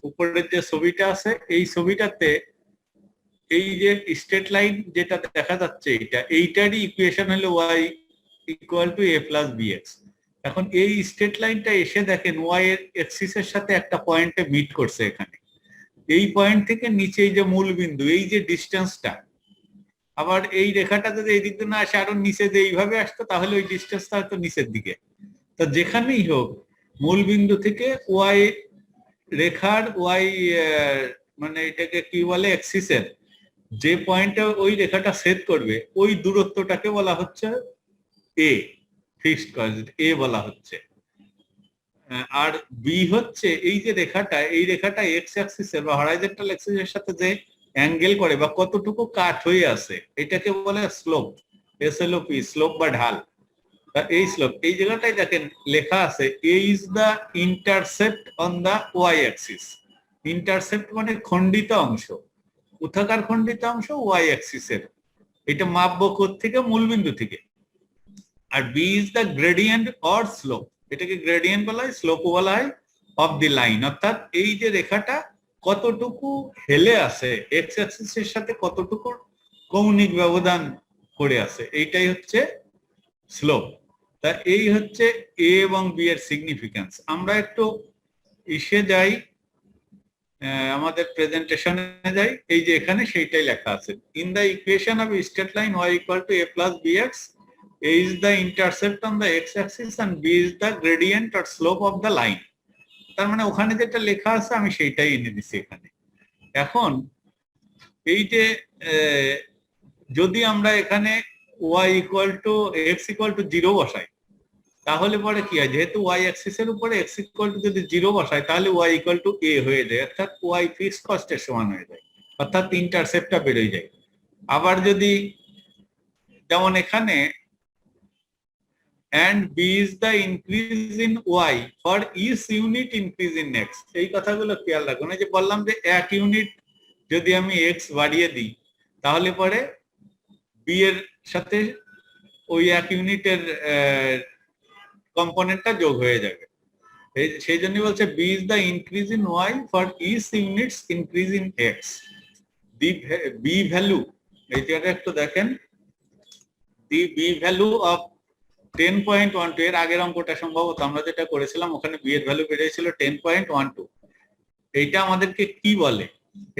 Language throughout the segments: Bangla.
উপরের যে ছবিটা আছে এই ছবিটাতে এই যে স্ট্রেট লাইন যেটা দেখা যাচ্ছে এইটারই ইকুয়েশন হলো y equal to a plus bx। এখন এই স্ট্রেট লাইনটা এসে দেখেন y এর এক্সিসের সাথে একটা পয়েন্টে মিট করছে এখানে। এই পয়েন্ট থেকে নিচে এই যে মূল বিন্দু, এই যে ডিস্টেন্সটা, আবার এই রেখাটা যদি এই দিক দিয়ে না আসে আরো নিচে যে এইভাবে আসতো তাহলে ওই ডিস্টেন্সটা হয়তো নিচের দিকে। তো যেখানেই হোক মূল বিন্দু থেকে ওয়াই রেখার ওয়াই মানে এটাকে কি বলে এক্সিসের যে পয়েন্টে ওই রেখাটা ছেদ করবে ওই দূরত্বটাকে বলা হচ্ছে এ, ফিক্সড কোঅর্ডিনেট এ বলা হচ্ছে। আর বি হচ্ছে এই যে রেখাটা, এই রেখাটা এক্স অ্যাক্সিসের বা হরাইজন্টাল অ্যাক্সিসের সাথে যে অ্যাঙ্গেল করে বা কতটুকু কাট হয়ে আছে এটাকে বলে স্লোপ, এসএলওপি, স্লোপ বা ঢাল। এই স্লোপ এই জায়গাটাই দেখেন লেখা আছে a is the intercept on the y axis. Intercept মানে খণ্ডিত অংশ, উথাকার খণ্ডিত অংশ ওয়াই অ্যাক্সিসের। এটা মাপবো থেকে মূলবিন্দু থেকে। আর b is the gradient or slope, এটাকে গ্রেডিয়েন্ট বলা হয়, স্লোপও বলা হয় অফ দি লাইন, অর্থাৎ এই যে রেখাটা কতটুকু হেলে আছে এক্স অ্যাক্সিসের সাথে কতটুকু কৌণিক ব্যবধান করে আছে, এইটাই হচ্ছে স্লোপ। তা এই হচ্ছে এ এবং বি এর সিগনিফিকেন্স। আমরা একটু ইসে যাই, আমাদের প্রেজেন্টেশনে যাই, এই যে এখানে সেইটাই লেখা আছে। In the equation of straight line y equal to a plus bx, a is the intercept on the x-axis and b is the gradient or slope of the line। তার মানে ওখানে যেটা লেখা আছে আমি সেইটাই এনে দিছি এখানে। এখন এই যে যদি আমরা এখানে y equal two x equal to 0 বসাই তাহলে পরে কি হয়, যেহেতু y অ্যাক্সিসের উপরে x ইকুয়াল টু যদি 0 বসাই তাহলে y ইকুয়াল টু a হয়ে যায়, অর্থাৎ y ফিক্সড কস্টের সমান হয়ে যায়, অর্থাৎ ইন্টারসেপ্টটা বেরোয় যায়। আবার যদি যেমন এখানে and b is the increase in y for each unit increase in x, এই কথাগুলো খেয়াল রাখুন। এই যে বললাম যে 1 ইউনিট যদি আমি x বাড়িয়ে দিই তাহলে পরে b এর সাথে ওই 1 ইউনিটের কম্পোনেন্টটা যোগ হয়ে যাবে। সেই জন্য বলছে b is the increase in y for each units increase in x। the b value এই জায়গাটা একটু দেখেন, the b value of 10.12 এর আগের অঙ্কটা সম্ভবত আমরা যেটা করেছিলাম ওখানে বি এর ভ্যালু বেরিয়েছিল 10.12। এইটা আমাদেরকে কি বলে,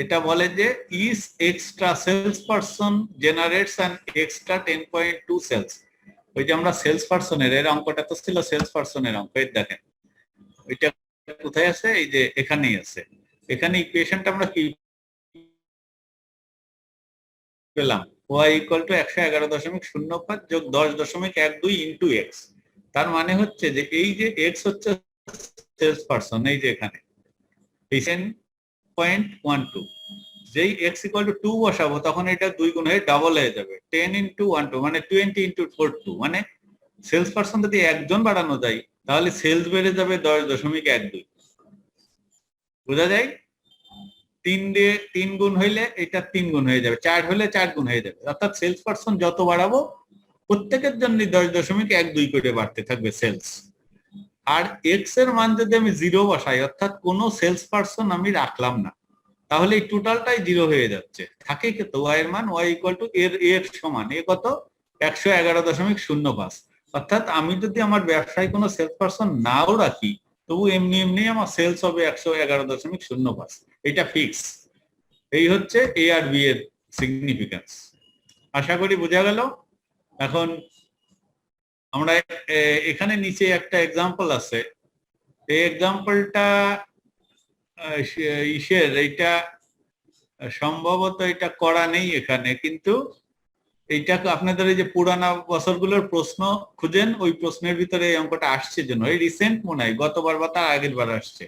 এটা বলে যে is extra sales person generates an extra 10.2 sales. ওই যে আমরা সেলস পারসনের এর অঙ্কটা তো ছিল সেলস পারসনের অঙ্ক, এই দেখেন ওইটা কোথায় আছে, এই যে এখানেই আছে। এখানে ইকুয়েশনটা আমরা কি পেলাম, y ইকুয়াল টু 111.05 যোগ 10.12 ইন্টু x। তার মানে হচ্ছে যে এই যে x হচ্ছে সেলস পারসন, এই যে এখানে এই 10.12, যেই x ইকুয়াল টু 2 বসাবো তখন এটা 2 গুণ হয়ে ডাবল হয়ে যাবে, 10 ইন্টু 12 মানে 20 ইন্টু 42, মানে সেলস পারসন যদি একজন বাড়ানো যায় তাহলে সেলস বেড়ে যাবে 10.12। বোঝা যায়? 3 দিয়ে 3 গুণ হইলে এটা 3 গুণ হয়ে যাবে, 4 হলে 4 গুণ হয়ে যাবে, অর্থাৎ সেলস পারসন যত বাড়াবো প্রত্যেকের জন্য 10.12 করে বাড়তে থাকবে সেলস। আর এক্স এর মান যদি আমি 0 বসাই, অর্থাৎ কোনো সেলস পারসন আমি রাখলাম না, তাহলে এই টোটালটাই 0 হয়ে যাচ্ছে। থাকে কত y এর মান, y ইকুয়াল টু এর সমান, এ কত 111.05। অর্থাৎ আমি যদি আমার ব্যবসায় কোনো সেলস পারসন নাও রাখি তবু এমনি এমনি আমার সেলস হবে 111.05, এটা ফিক্স। এই হচ্ছে এ আর বি এর সিগনিফিকেন্স। আশা করি বোঝা গেল। এখন আমরা এখানে নিচে একটা এক্সাম্পল আছে, এই এক্সাম্পলটা ইসের, এইটা সম্ভবত এটা করা নেই এখানে, কিন্তু এইটা আপনাদের এই যে পুরানা বছরগুলোর প্রশ্ন খুঁজেন ওই প্রশ্নের ভিতরে এই অঙ্কটা আসছে, জন্য এই রিসেন্ট মনে হয় গতবার বা তার আগের বার আসছে,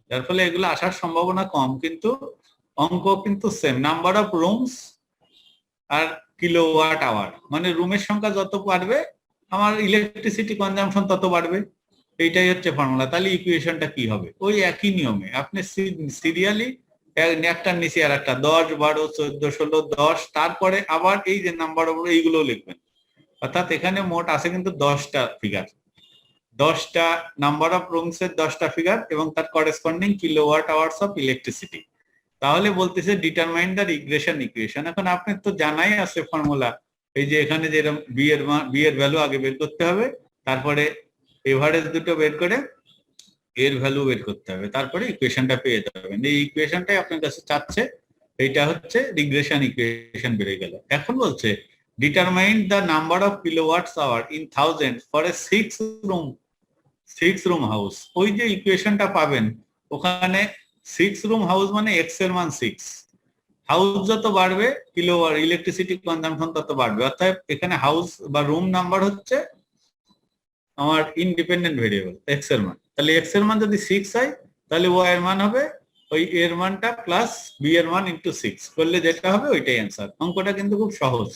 যার ফলে এগুলো আসার সম্ভাবনা কম, কিন্তু অঙ্ক কিন্তু সেম, নাম্বার অফ রুমস আর কিলোওয়াট আওয়ার, মানে রুমের সংখ্যা যত বাড়বে আমার ইলেকট্রিসিটি কনজাম্পশন তত বাড়বে, এইটাই হচ্ছে ফর্মুলা। তাহলে ইকুয়েশনটা কি হবে, ওই একই নিয়মে আপনি সিরিয়ালি একটার নিচে আর একটা 10, 12, 14, 16, 10, তারপরে আবার এই যে নাম্বার এইগুলো লিখবেন, অর্থাৎ এখানে মোট আছে কিন্তু 10টা ফিগার, 10টা নাম্বার অফ রুমস এর 10টা ফিগার এবং তার corresponding kilowatt hours of electricity. তাহলে বলতেছে ডিটারমাইন দ্য রিগ্রেশন ইকুয়েশন। এখন আপনার তো জানাই আছে ফর্মুলা, এই যে এখানে যেরকম বি এর ভ্যালু আগে বের করতে হবে, তারপরে এভারেজ দুটো বের করে এর ভ্যালু বের করতে হবে, তারপরে ইকুয়েশনটা পেয়ে যাবেন। এই ইকুয়েশনটাই আপনার কাছে চাচ্ছে, এইটা হচ্ছে রিগ্রেশন ইকুয়েশন বেরিয়ে গেল। এখন বলছে determine the number of kilowatts hour in thousand for a 6 room house. ওই যে ইকুয়েশনটা পাবেন ওখানে 6 রুম হাউস মানে এক্স এর মান 6, হাউস যত বাড়বে কিলোওয়াট ইলেকট্রিসিটি কনজাম্পশন তত বাড়বে। অর্থাৎ এখানে হাউস বা রুম নাম্বার হচ্ছে আমার ইন্ডিপেন্ডেন্ট ভেরিয়েবল এক্স এর মান। তাহলে এক্স এর মান যদি 6 হয় তাহলে ওয়াই এর মান হবে ওই এর মানটা প্লাস বি এর মান ইন্টু 6 করলে যেটা হবে ওইটাই অ্যান্সার। অঙ্কটা কিন্তু খুব সহজ।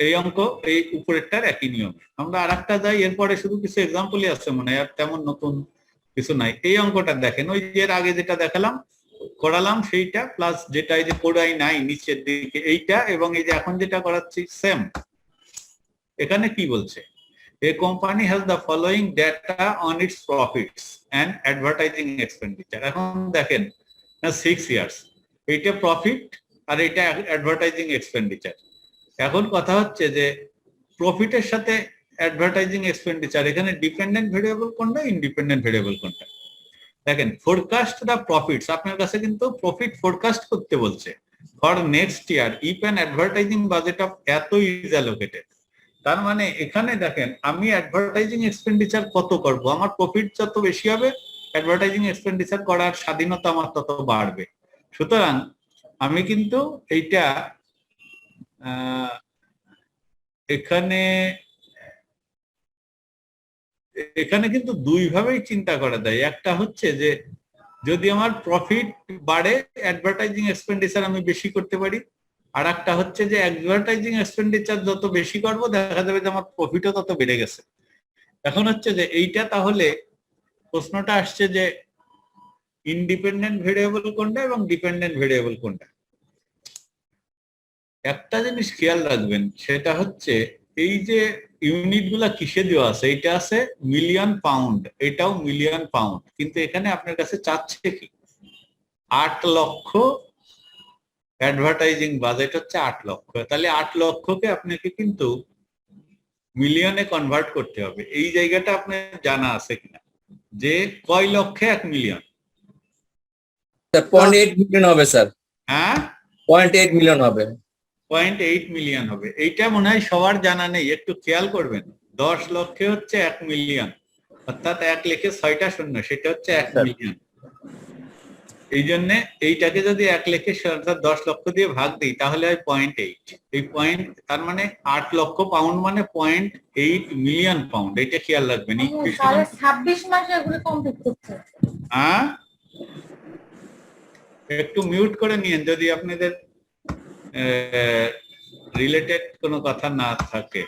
এই অঙ্ক এই উপরেরটার একই নিয়ম। আমরা আর একটা যাই, এরপরে শুধু কিছু এক্সাম্পলই আছে মনে হয়, আর তেমন নতুন কিছু নাই। এই অঙ্কটা দেখেন, ওই যে এর আগে যেটা দেখালাম করালাম সেইটা প্লাস যেটা এই যে করাই নাই নিচের দিকে এইটা, এবং এই যে এখন যেটা করাচ্ছি সেম। এখানে কি বলছে, a company has the following data on its profits and advertising expenditure। এখন দেখেন 6 ইয়ার্স, এইটা প্রফিট আর এইটা অ্যাডভার্টাইজিং এক্সপেন্ডিচার। এখন কথা হচ্ছে যে প্রফিটের সাথে অ্যাডভার্টাইজিং এক্সপেন্ডিচার এখানে ডিপেন্ডেন্ট ভেরিয়েবল কোনটা, ইন্ডিপেন্ডেন্ট ভেরিয়েবল কোনটা। দেখেন ফোরকাস্ট দা প্রফিটস, আপনার কাছে কিন্তু প্রফিট ফোরকাস্ট করতে বলছে for next year if an advertising budget of এত ইজ অ্যালোকেটেড। তার মানে এখানে দেখেন আমি অ্যাডভার্টাইজিং এক্সপেন্ডিচার কত করব, আমার প্রফিট যত বেশি হবে অ্যাডভার্টাইজিং এক্সপেন্ডিচার করার স্বাধীনতা আমার তত বাড়বে। সুতরাং আমি কিন্তু এইটা এখানে এখানে কিন্তু দুই ভাবেই চিন্তা করা যায়। একটা হচ্ছে যে যদি আমার প্রফিট বাড়ে অ্যাডভার্টাইজিং এক্সপেন্ডিচার আমি বেশি করতে পারি, আর একটা হচ্ছে যে অ্যাডভার্টাইজিং এক্সপেন্ডিচার যত বেশি করবো দেখা যাবে যে আমার প্রফিটও তত বেড়ে গেছে। এখন হচ্ছে যে এইটা তাহলে প্রশ্নটা আসছে যে ইন্ডিপেন্ডেন্ট ভেরিয়েবল কোনটা এবং ডিপেন্ডেন্ট ভেরিয়েবল কোনটা। একটা জিনিস খেয়াল রাখবেন, সেটা হচ্ছে এই যে ইউনিট গুলা কিসে দেওয়া আছে, এইটা আছে মিলিয়ন পাউন্ড, এটাও মিলিয়ন পাউন্ড, কিন্তু এখানে আপনার কাছে চাচ্ছে কি 8 লক্ষ, অ্যাডভার্টাইজিং বাজেট হচ্ছে 8 লক্ষ। তাহলে 8 লক্ষকে আপনাকে কিন্তু মিলিয়নে কনভার্ট করতে হবে। এই জায়গাটা আপনার জানা আছে কিনা যে কয় লক্ষে 1 মিলিয়ন? 0.8 মিলিয়ন হবে স্যার। হ্যাঁ 0.8 মিলিয়ন হবে। 0.8 মিলিয়ন হবে। এইটা মনে হয় সবার জানা নেই, একটু খেয়াল করবেন। 10 লক্ষে হচ্ছে 1 মিলিয়ন, অর্থাৎ 1 লিখে 6টা শূন্য, সেটা হচ্ছে 1 মিলিয়ন। এই জন্য এইটাকে যদি 1 লিখে 10 লক্ষ দিয়ে ভাগ দিই তাহলে হয় 0.8। এই পয়েন্ট তার মানে 8 লক্ষ পাউন্ড মানে 0.8 মিলিয়ন পাউন্ড। এটা খেয়াল রাখবেন। 26 মাসে এগুলো কমপ্লিট করতে। হ্যাঁ একটু মিউট করে নিন যদি আপনাদের রিলেটেড কোনো কথা না থাকে।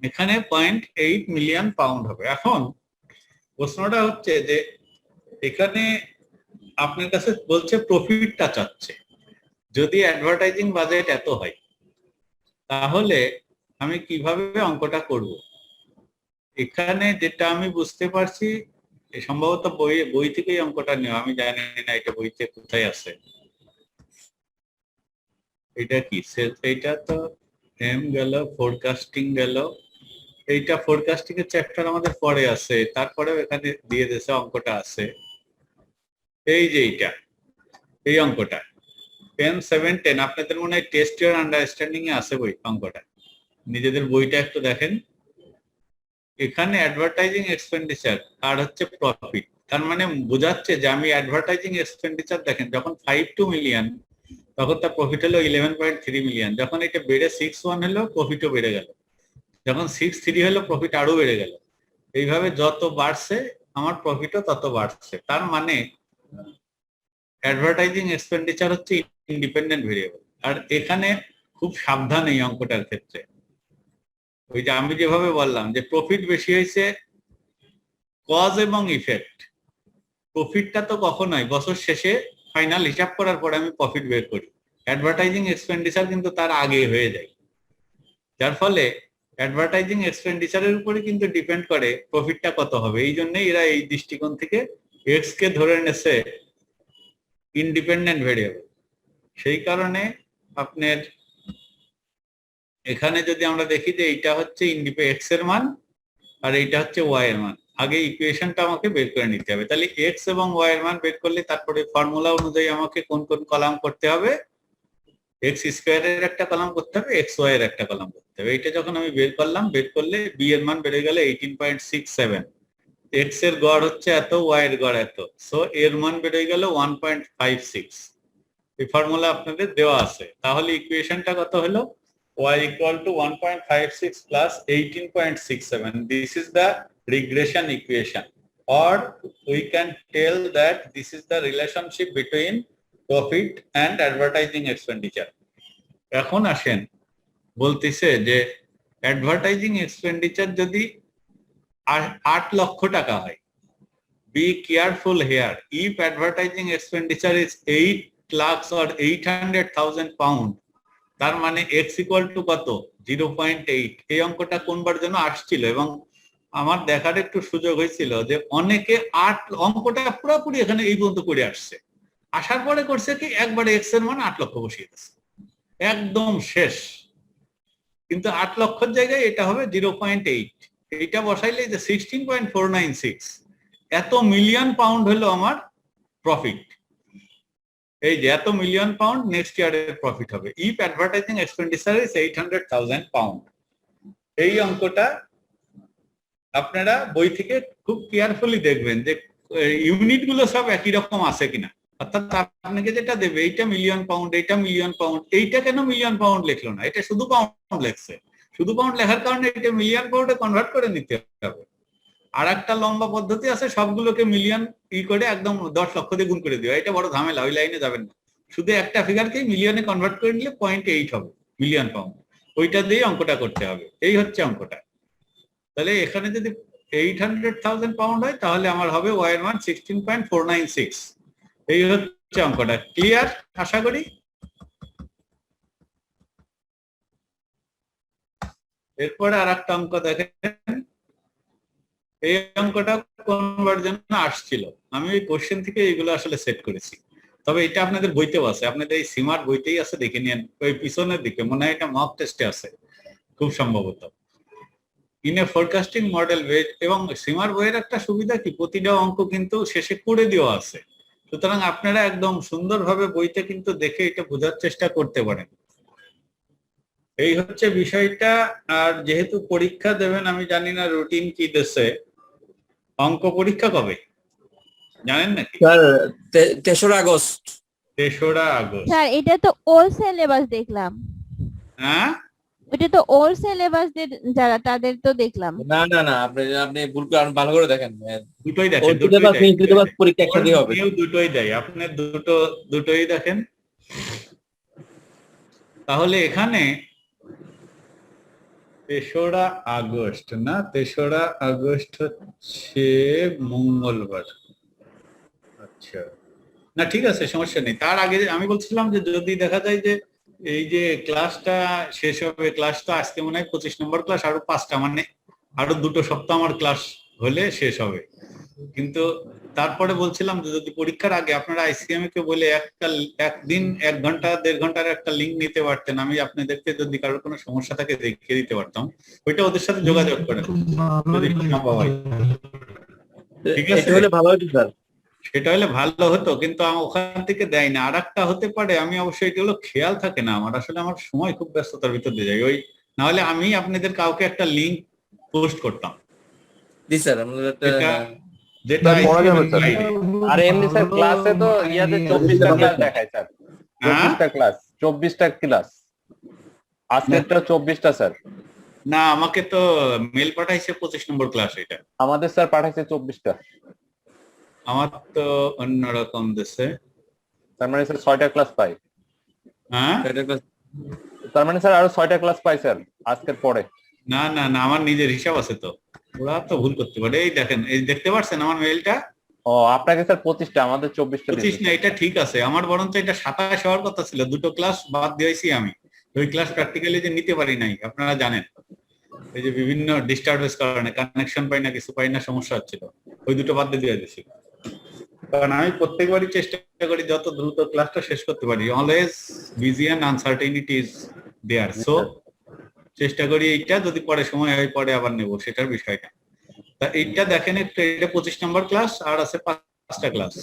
এখানে 0.8 মিলিয়ন পাউন্ড হবে। এখন প্রশ্নটা হচ্ছে যে এখানে আপনার কাছে বলছে প্রফিটটা চাচ্ছে। যদি অ্যাডভার্টাইজিং বাজেট এত হয় তাহলে আমি কিভাবে অঙ্কটা করব? এখানে যেটা আমি বুঝতে পারছি সম্ভবত বই থেকেই অঙ্কটা নেওয়া, আমি জানি না এটা বইতে কোথায় আছে। এটা কি এইটা তো এম গেল, ফোরকাস্টিং গেল, এইটা ফোরকাস্টিং এর চ্যাপ্টার আমাদের পরে আছে, তারপরেও এখানে দিয়ে দিয়েছে অঙ্কটা আছে। এই যে এইটা এই অঙ্কটা 10, 7, 10 আপনাদের মনে হয় টেস্ট ইউর আন্ডারস্ট্যান্ডিং এ আছে বই অঙ্কটা, নিজেদের বইটা একটু দেখেন। এখানে অ্যাডভার্টাইজিং এক্সপেন্ডিচার আর হচ্ছে প্রফিট, তার মানে বোঝাচ্ছে যে আমি অ্যাডভার্টাইজিং এক্সপেন্ডিচার দেখেন যখন 5 মিলিয়ন তখন তার প্রফিট হলো 11.3 মিলিয়ন, যখন এটা বেড়ে 6.1 হলো প্রফিটও বেড়ে গেল, যখন 6.3 হলো প্রফিট আরো বেড়ে গেল। এইভাবে যত বাড়ছে আমার প্রফিটও তত বাড়ছে। তার মানে অ্যাডভার্টাইজিং এক্সপেন্ডিচার হচ্ছে ইন্ডিপেন্ডেন্ট ভেরিয়েবল। আর এখানে খুব সাবধান এই অঙ্কটার ক্ষেত্রে, ওই যে আমি যেভাবে বললাম যে প্রফিট বেশি হয়েছে, কজ এবং ইফেক্ট। প্রফিটটা তো কখনোই বছর শেষে ফাইনাল হিসাব করার পরে আমি প্রফিট বের করি, অ্যাডভার্টাইজিং এক্সপেন্ডিচার কিন্তু তার আগে হয়ে যায়। যার ফলে অ্যাডভার্টাইজিং এক্সপেন্ডিচারের উপরে কিন্তু ডিপেন্ড করে প্রফিটটা কত হবে। এই জন্যই এরা এই দৃষ্টিকোণ থেকে এক্স কে ধরে নেছে ইন্ডিপেন্ডেন্ট ভেরিয়েবল। সেই কারণে আপনার এখানে যদি আমরা দেখি যে এইটা হচ্ছে এক্স এর মান আর এইটা হচ্ছে ওয়াই এর মান, আগে ইকুয়েশনটা আমাকে বের করে নিতে হবে। তাহলে এক্স এবং ওয়াই এর মান বের করলে তারপরে ফর্মুলা অনুযায়ী আমাকে কোন কোন কলাম করতে হবে, এক্স স্কোয়ারের একটা কলাম করতে হবে, এক্স ওয়াই এর একটা কলাম করতে হবে। এইটা যখন আমি বের করলাম, বের করলে বি এর মান বেড়ে গেলে 18.67, এক্স এর গড় হচ্ছে এত, ওয়াই এর গড় এত, সো এর মান বেড়ে গেল 1.56। এই ফর্মুলা আপনাদের দেওয়া আছে। তাহলে ইকুয়েশনটা কত হলো, y equal to 1.56 plus 18.67. This is the regression equation, or we can tell that this is the relationship between profit and advertising expenditure. এখন আসেন, বলতেছে যে অ্যাডভার্টাইজিং এক্সপেন্ডিচার যদি 8 লক্ষ টাকা হয়, be careful here, if advertising expenditure is 8 lakhs or 800,000 pound, তার মানে এক্স ইকুয়াল টু কত, 0.8। এই অঙ্কটা কোনবার যেন আসছিল এবং আমার দেখার একটু সুযোগ হয়েছিল যে অনেকে অঙ্কটা পুরোপুরি এখানে এই পর্যন্ত করে আসছে, আসার পরে করছে কি একবারে এক্স এর মান 8 লক্ষ বসিয়ে দিচ্ছে, একদম শেষ। কিন্তু 8 লক্ষের জায়গায় এটা হবে 0.8, এইটা বসাইলে যে 16.496, এত মিলিয়ন পাউন্ড হলো আমার প্রফিট। এই যে এত মিলিয়ন পাউন্ড নেক্সট ইয়ারের প্রফিট হবে if advertising expenditure is 800,000 pound. এই অঙ্কটা আপনারা বই থেকে খুব কেয়ারফুলি দেখবেন যে ইউনিট গুলো সব একই রকম আছে কিনা। অর্থাৎ আপনাকে যেটা দেবে এইটা মিলিয়ন পাউন্ড, এইটা মিলিয়ন পাউন্ড, এইটা কেন মিলিয়ন পাউন্ড লিখলো না, এটা শুধু পাউন্ড লিখছে। শুধু পাউন্ড লেখার কারণে এটা মিলিয়ন পাউন্ডে কনভার্ট করে নিতে হবে। আর একটা লম্বা পদ্ধতি আছে, সবগুলোকে মিলিয়ন করে একদম 10 লক্ষ দিয়ে গুণ করে দিও, এটা বড় ঝামেলা, ওই লাইনে যাবেন না। শুধু একটা ফিগারকে মিলিয়নে কনভার্ট করে নিলে 0.8 হবে মিলিয়ন পাউন্ড, ওইটা দিয়ে অঙ্কটা করতে হবে। এই হচ্ছে অঙ্কটা। তাহলে এখানে যদি 800,000 পাউন্ড হয় তাহলে আমার হবে ওয়াই এর মান 16.496। এই হচ্ছে অঙ্কটা। ক্লিয়ার আশা করি। এরপরে আর একটা অঙ্ক দেখেন, এই অঙ্কটা কোনবার যেন আসছিল, আমি ওই কোশ্চেন থেকে এইগুলো আসলে সেট করেছি। তবে এটা আপনাদের বইতেও আছে, আপনাদের এই সিমার বইতেই আছে, দেখে নিন ওই পিছনের দিকে, মনে হয় এটা মক টেস্টে আছে খুব সম্ভবত। In a forecasting model base, এবং সিমার বইয়ের একটা সুবিধা কি, প্রতিটা অঙ্ক কিন্তু শেষে করে দেওয়া আছে, সুতরাং আপনারা একদম সুন্দরভাবে বইতে কিন্তু দেখে এটা বোঝার চেষ্টা করতে পারেন। এই হচ্ছে বিষয়টা। আর যেহেতু পরীক্ষা দেবেন, আমি জানি না রুটিন কি দেশে, অঙ্ক পরীক্ষা কবে জানেন নাকি? স্যার 3রা আগস্ট। 3রা আগস্ট। স্যার এটা তো ওল্ড সিলেবাস দেখলাম। হ্যাঁ, এটা তো ওল্ড সিলেবাস যারা তাদের তো দেখলাম। না না না, আপনি ভুল করে ভালো করে দেখেন। দুটোই দেখেন, ওই সিলেবাস নিউ সিলেবাস পরীক্ষা একসাথে হবে। দুটোই দেয়, আপনি দুটোই দেখেন। তাহলে এখানে 3রা আগস্ট না, 3রা আগস্ট হচ্ছে মঙ্গলবার। আচ্ছা, না ঠিক আছে, সমস্যা নেই। তার আগে আমি বলছিলাম যে যদি দেখা যায় যে এই যে ক্লাসটা শেষ হবে, ক্লাসটা আজকে মনে হয় 25 নম্বর ক্লাস, আরো 5টা, মানে আরো 2 সপ্তাহ আমার ক্লাস হলে শেষ হবে। কিন্তু তারপরে বলছিলাম যে যদি পরীক্ষার আগে আপনারা আইসিএম কে বলে একদিন 1 ঘন্টা 1.5 ঘন্টার একটা লিঙ্ক নিতে পারতেন, আমি আপনাদেরকে যদি কারোর কোনো সমস্যা থাকে দেখিয়ে দিতে পারতাম, ওইটা ওদের সাথে যোগাযোগ করেন যদি সম্ভব হয়। ঠিক আছে, এটা হলে ভালো হতো স্যার। সেটা হলে ভালো হতো, কিন্তু আমার ওখান থেকে দেয় না। আর একটা হতে পারে, আমি অবশ্যই এগুলো খেয়াল থাকে না আমার, আসলে আমার সময় খুব ব্যস্ততার ভিতর দিয়ে যায়, ওই না হলে আমি আপনাদের কাউকে একটা লিঙ্ক পোস্ট করতাম। জি স্যার, আমাদের যেটা আর এমনি স্যার ক্লাসে তো ইয়াতে 24টা ক্লাস দেখায় স্যার, 24টা ক্লাস, 24টা ক্লাস, আজকেরটা 24টা স্যার। না, আমাকে তো মেল পাঠাইছে 25 নম্বর ক্লাস, এটা আমাদের স্যার পাঠাইছে 24টা। আমার তো অন্যরকম দেশে। তার মানে স্যার 6টা ক্লাস পাই। হ্যাঁ, তার মানে স্যার আরো 6টা ক্লাস পাই স্যার আজকের পরে। না না না, আমার নিজের হিসাব আছে তো, ওরা তো ভুল করতে পারে। এই দেখেন, এই দেখতে পাচ্ছেন আমার মেলটা? ও, আপনাকে স্যার 25টা, আমাদের 24টা। 25 না, এটা ঠিক আছে। আমার বরঞ্চ এটা 27 হওয়ার কথা ছিল, 2 ক্লাস বাদ দিয়েছি আমি, ওই ক্লাস প্র্যাকটিক্যালি যে নিতে পারি নাই, আপনারা জানেন। এই যে বিভিন্ন ডিস্টার্বেন্স কারণে কানেকশন পাই না, কিছু পাই না, সমস্যা হচ্ছিল, ওই দুটো বাদ দিয়ে দিয়েছি। কারণ আমি প্রত্যেকবারই চেষ্টা করি যত দ্রুত ক্লাসটা শেষ করতে পারি। Always busy and uncertainty is there, so চেষ্টা করি এইটা যদি পরে সময় হয় পরে আবার নেব, সেটার বিষয় না। তা এইটা দেখেন একটু, এটা 25 নম্বর ক্লাস আর আছে 5টা ক্লাস।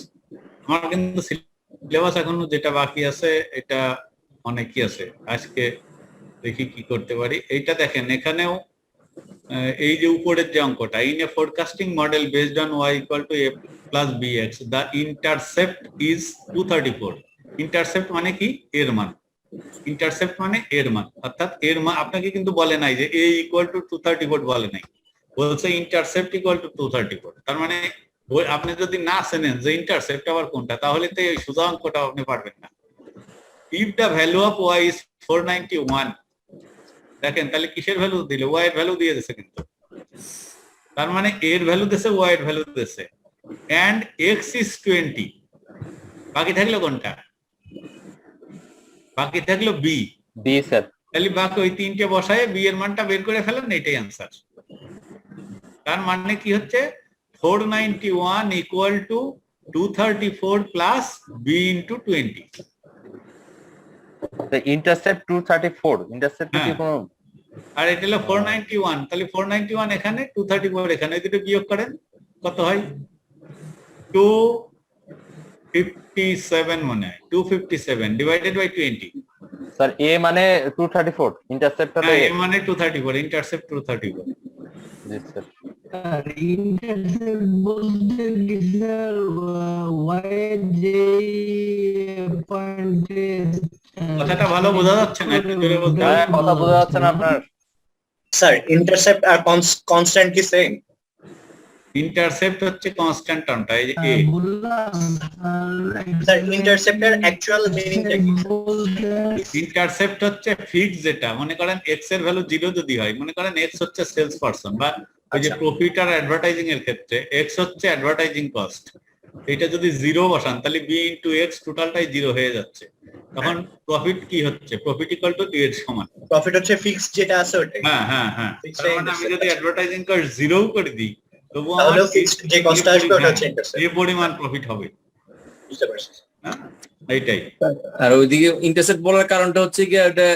আমার কিন্তু সিলেবাস এখনো যেটা বাকি আছে এটা অনেকই আছে। আজকে দেখি কি করতে পারি। এইটা দেখেন এখানেও এই যে উপরের যে অঙ্কটা, in a forecasting model based on y equal to a plus bx the intercept is 234। Intercept মানে কি? এর মান। ইন্টারসেপ্ট মানে এর মান, অর্থাৎ এর মান আপনাকে কিন্তু বলে নাই যে a ইকুয়াল টু 234 বলে নাই, বলছে ইন্টারসেপ্ট ইকুয়াল টু 234। তার মানে আপনি যদি না চেনেন যে ইন্টারসেপ্ট আবার কোনটা, তাহলে তো এই সোজা অঙ্কটা আপনি পারবেন না। If the value of y is 491, দেখেন তাহলে কিসের ভ্যালু দিলে? y এর ভ্যালু দিয়ে দিয়েছে কিন্তু, তার মানে এর ভ্যালু দিয়েছে, y এর ভ্যালু দিয়েছে, এন্ড x ইজ 20। বাকি থাকলো কোনটা? বাকি থাকলো b। স্যার তাহলে বাকি ওই তিনটে বসায় b এর মানটা বের করে ফেলেন, এটাই आंसर। তার মানে কি হচ্ছে 491 equal to 234 plus b into 20। Intercept 234, intercept কি কোনো, আর এটা হলো 491, তাহলে 491 এখানে 234 এখানে, এই দুটো বিয়োগ করেন কত হয়? 257 মনে হয়, 257 ডিভাইডেড বাই 20। স্যার এ মানে 234, ইন্টারসেপ্টটা তো হ্যাঁ, এ। এ মানে 234, ইন্টারসেপ্ট 234। জি স্যার। আর ইন্টারসেপ্ট বলতে কি স্যার ওয়াই যে পয়েন্টে কথাটা ভালো বোঝা যাচ্ছে না, একটু জোরে বলতে হবে। হ্যাঁ, কথা বোঝা যাচ্ছে না আপনার। স্যার ইন্টারসেপ্ট আর কনস্ট্যান্ট কি সেম? ইন্টারসেপ্ট হচ্ছে কনস্ট্যান্ট টার্মটা, এই যে a। বললাম স্যার ইন্টারসেপ্টের অ্যাকচুয়াল মিনিংটা কি? ইন্টারসেপ্ট হচ্ছে ফিক্স, যেটা মনে করেন x এর ভ্যালু 0 যদি হয়, মনে করেন x হচ্ছে সেলস পারসন বা ওই যে আচ্ছা। প্রফিট আর অ্যাডভার্টাইজিং এর ক্ষেত্রে x হচ্ছে অ্যাডভার্টাইজিং কস্ট, এটা যদি 0 বসান তাহলে b ইনটু x টোটালটাই 0 হয়ে যাচ্ছে, তখন প্রফিট কি হচ্ছে? প্রফিট ইকুয়াল টু 2 এর সমান। প্রফিট হচ্ছে ফিক্স যেটা আছে ওটাই। হ্যাঁ হ্যাঁ হ্যাঁ, Fixed তার মানে আমি যদি অ্যাডভার্টাইজিং কস্ট 0 করে দিই তবুও আমার তাহলেও ফিক্সড যে কস্টটা আসবে ওটা হচ্ছে ইন্টারসেপ্ট। যে পরিমাণ প্রফিট হবে, বুঝতে পারছি। হ্যাঁ এইটাই। আর ওইদিকে ইন্টারসেপ্ট বলার কারণটা হচ্ছে কি ওটা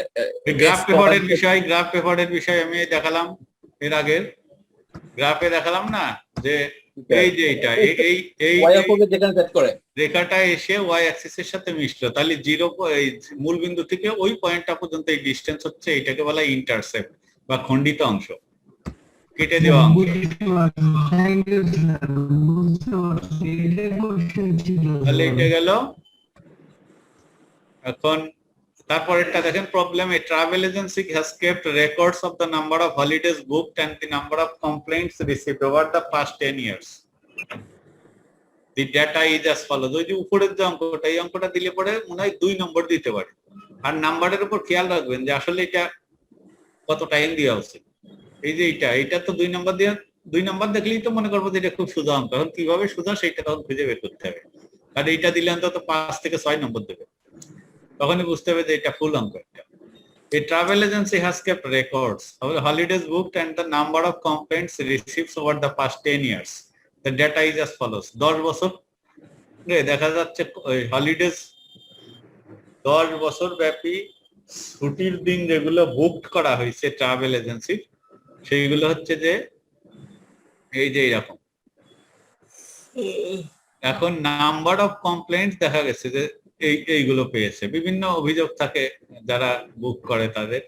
গ্রাফ পেপারের বিষয়, গ্রাফ পেপারের বিষয় আমি দেখালাম এর আগের গ্রাফে, দেখালাম না যে এই যে এইটা এই এই ওয়াই অক্ষকে যেখানে সেট করে রেখাটা এসে ওয়াই অ্যাক্সিস এর সাথে মিশলো, তাহলে 0 এই মূল বিন্দু থেকে ওই পয়েন্টটা পর্যন্ত এই ডিসটেন্স হচ্ছে, এটাকে বলা ইন্টারসেপ্ট বা খণ্ডিত অংশ, কেটে দেওয়া অংশ। থ্যাংক ইউ স্যার, বুঝতে পারছি। এটা কোশ্চেন ছিল। তাহলে এটা গেল। এখন তারপরেরটা দেখেন, problem a travel agency has kept records of the number of holidays booked and the number of complaints received over the past 10 years. The data is as follows. ওই যে উপরের যে অঙ্কটা, এই অঙ্কটা দিলে পরে মনে হয় 2 নম্বর দিতে পারে। আর নাম্বারের উপর খেয়াল রাখবেন যে আসলে এটা কত টাইম দেওয়া উচিত। এই যে এটা তো 2 নম্বর দিয়ে, 2 নম্বর দেখলেই তো মনে করবো যে এটা খুব সোজা অঙ্ক। এখন কিভাবে সোজা সেটা তখন খুঁজে বের করতে হবে। আর এইটা দিলে অন্তত 5 থেকে 6 নম্বর দেবে, তখনই বুঝতে হবে যে এটা ফুল অঙ্ক একটা। A travel agency has kept records of the holidays booked and the number of complaints received over the past 10 years. The data is as follows. 10 বছর দেখা যাচ্ছে হলিডেজ 10 বছর ব্যাপী ছুটির দিন যেগুলো বুকড করা হয়েছে ট্রাভেল এজেন্সি, সেইগুলো হচ্ছে যে এই যে এরকম। এখন নাম্বার অফ কমপ্লেইন্টস দেখা গেছে যে এইগুলো পেয়েছে, বিভিন্ন অভিযোগ থাকে যারা বুক করে তাদের,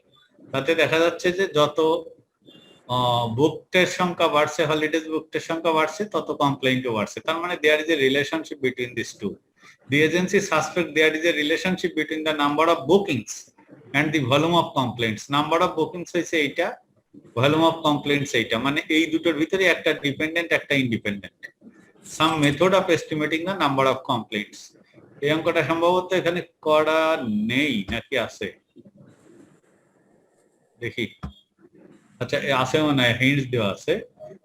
তাতে দেখা যাচ্ছে যে যত বুকটের সংখ্যা বাড়ছে, হলিডেজ বুকটের সংখ্যা বাড়ছে, তত কমপ্লেইন্টও বাড়ছে। তার মানে there is a relationship between this two. The agency suspect there is a relationship between the number of bookings and the volume of complaints. Number of bookings হয়েছে এইটা, ভলিউম অফ কমপ্লেইন্টস এইটা, মানে এই দুটোর ভিতরে একটা ডিপেন্ডেন্ট একটা independent. Some method of estimating the number of complaints. এই অঙ্কটা সম্ভবত এখানে করা নেই নাকি আছে, দেখি। আচ্ছা আছে মনে হয়, হিন্টস দেওয়া আছে।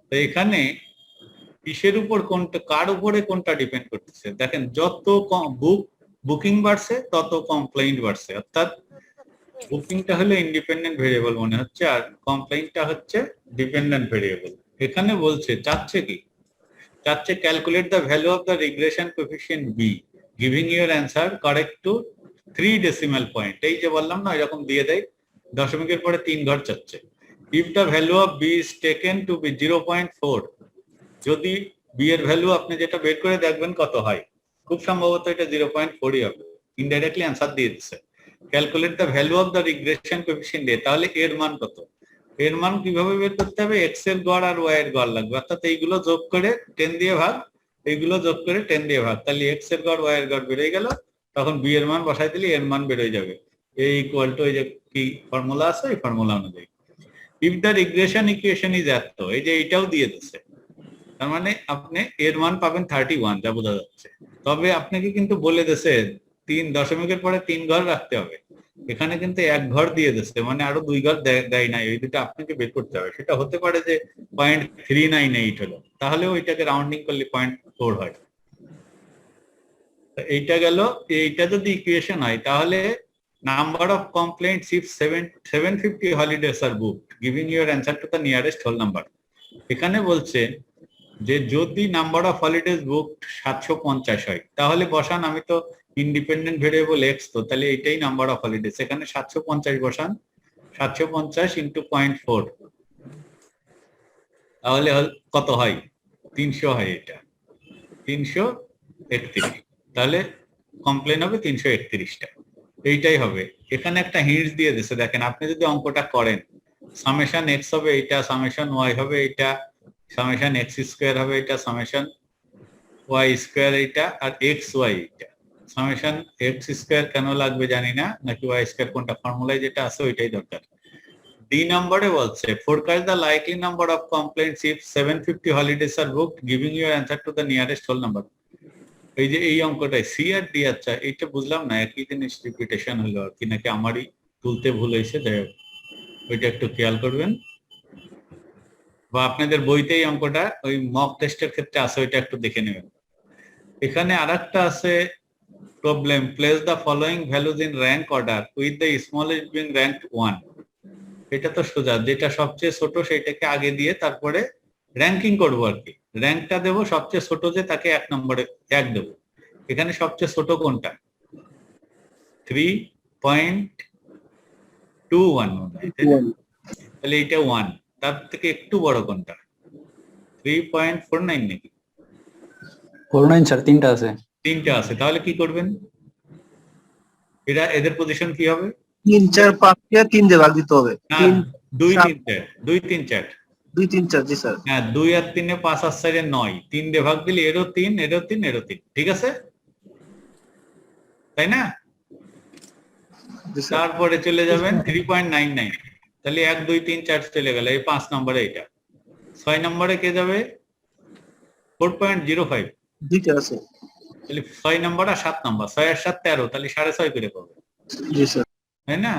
তো এখানে কিসের উপর কোনটা, কার উপরে কোনটা ডিপেন্ড করতেছে দেখেন, যত বুকিং বাড়ছে তত কমপ্লেইন্ট বাড়ছে, অর্থাৎ বুকিংটা হলো ইন্ডিপেন্ডেন্ট ভেরিয়েবল মনে হচ্ছে, আর কমপ্লেইনটা হচ্ছে ডিপেন্ডেন্ট ভেরিয়েবল। এখানে বলছে চাচ্ছে কি, চাচ্ছে calculate the value of the regression coefficient B giving your answer correct to 3 decimal point. এই যে বললাম না এরকম দিয়ে দেয়, দশমিকের পরে 3 ঘর চাচ্ছে। If the value of B is taken to be 0.4, যদি বি এর ভ্যালু আপনি যেটা বের করে দেখবেন কত হয়, খুব সম্ভবত এটা 0.4ই হবে। ইনডাইরেক্টলি অ্যান্সার দিয়ে দিচ্ছে। Calculate the value of the regression coefficient a, তাহলে এর মান কত? এর মান কিভাবে বের করতে হবে? এক্স এর গড় আর ওয়াই এর গড় লাগবে, অর্থাৎ এইগুলো যোগ করে 10 দিয়ে ভাগ, এইগুলো যোগ করে 10 দিয়ে ভাগ, তাহলে এক্স এর গড় ওয়াই এর গড় বেরিয়ে গেল। তখন বি এর মান বসাই দিলে এর মান বেরোয় যাবে। এই ইকুয়াল টু, এই যে কি ফর্মুলা আছে এই ফর্মুলা অনুযায়ী। If the regression equation is এত, এই যে এইটাও দিয়ে দিচ্ছে, তার মানে আপনি এর মান পাবেন 31, যা বোঝা যাচ্ছে। তবে আপনাকে কিন্তু বলে দিচ্ছে 3 দশমিকের পরে 3 ঘর রাখতে হবে, এখানে কিন্তু 1 ঘর দিয়ে দিচ্ছে, মানে আরো 2 ঘর দেয় নাই, এই দুটো আপনাকে বের করতে হবে। সেটা হতে পারে যে 0.398 হলো, তাহলে ওইটাকে রাউন্ডিং করলে 0.4 হয়। এইটা গেল। এইটা যদি ইকুয়েশন হয় তাহলে number of complaints if 750 holidays are booked giving your answer to the nearest whole number. এখানে বলছে যে যদি নাম্বার অফ হলিডেজ বুকড 750 হয়, তাহলে বসান, আমি তো ইন্ডিপেন্ডেন্ট ভেরিয়েবল এক্স, তো তাহলে এটাই নাম্বার অফ হলিডেজ, এখানে 750 বসান, 750 ইন্টু 0.4, তাহলে কত হয়? 300 হয়। এটা 331, তাহলে কমপ্লেন হবে 331টা, এইটাই হবে। এখানে একটা হিন্টস দিয়ে দিচ্ছে, দেখেন আপনি যদি অঙ্কটা করেন, সামেশন এক্স হবে এটা, সামেশন ওয়াই হবে এটা, সামেশন এক্স স্কোয়ার হবে এটা, সামেশন ওয়াই স্কোয়ার এটা, আর এক্স ওয়াই এটা। সামেশন এক্স স্কোয়ার কেন লাগবে জানি না, নাকি ওয়াই স্কোয়ার কোনটা ফর্মুলায় যেটা আছে ওইটাই দরকার। ডি নম্বরে বলছে forecast the likely number of complaints if 750 holidays are booked giving your answer to the nearest whole number। এই যে এই অঙ্কটাই সি আর ডি। আচ্ছা এইটা বুঝলাম না, একই জিনিস রিপিটেশন হলো আর কি, নাকি আমারই তুলতে ভুল হয়েছে, যাই হোক ওইটা একটু খেয়াল করবেন, বা আপনাদের বইতেই অঙ্কটা ওই মক টেস্টের ক্ষেত্রে আছে, ওইটা একটু দেখে নেবেন। এখানে আরেকটা আছে problem, place the following values in rank order with the smallest being ranked 1। এটা তো সোজা, যেটা সবচেয়ে ছোট সেটাকে আগে দিয়ে তারপরে র্যাঙ্কিং করবো আর কি, র্যাঙ্কটা দেবো, সবচেয়ে ছোট যে তাকে 1 নম্বরে 1 দেবো। এখানে সবচেয়ে ছোট কোনটা? 3.21, তাহলে এটা 1। তার থেকে একটু বড় কোনটা? 3.49 নাকি? 49 স্যার, 3টা আছে। 3টা আছে, তাহলে কি করবেন? এদের পজিশন কি হবে? 3 4 5 কে 3 দিয়ে ভাগ দিতে হবে। 2 3 4 2 3 4 2 3 4, জি স্যার। হ্যাঁ, 2 আর 3 এ 5 আর 4 এ 9, 3 দিয়ে ভাগ দিলে এরও 3, এরও 3, এরও 3, ঠিক আছে তাই না? তারপরে চলে যাবেন 3.99, তাহলে 1 2 3 4 চলে গেল, এই 5 নম্বরে এটা। 6 নম্বরে কে যাবে? 4.05, ঠিক আছে। তাহলে 6 নম্বর আর 7 নম্বর, 6 আর 7 13, তাহলে 6.5 করে পাবে, জি স্যার। তাই না?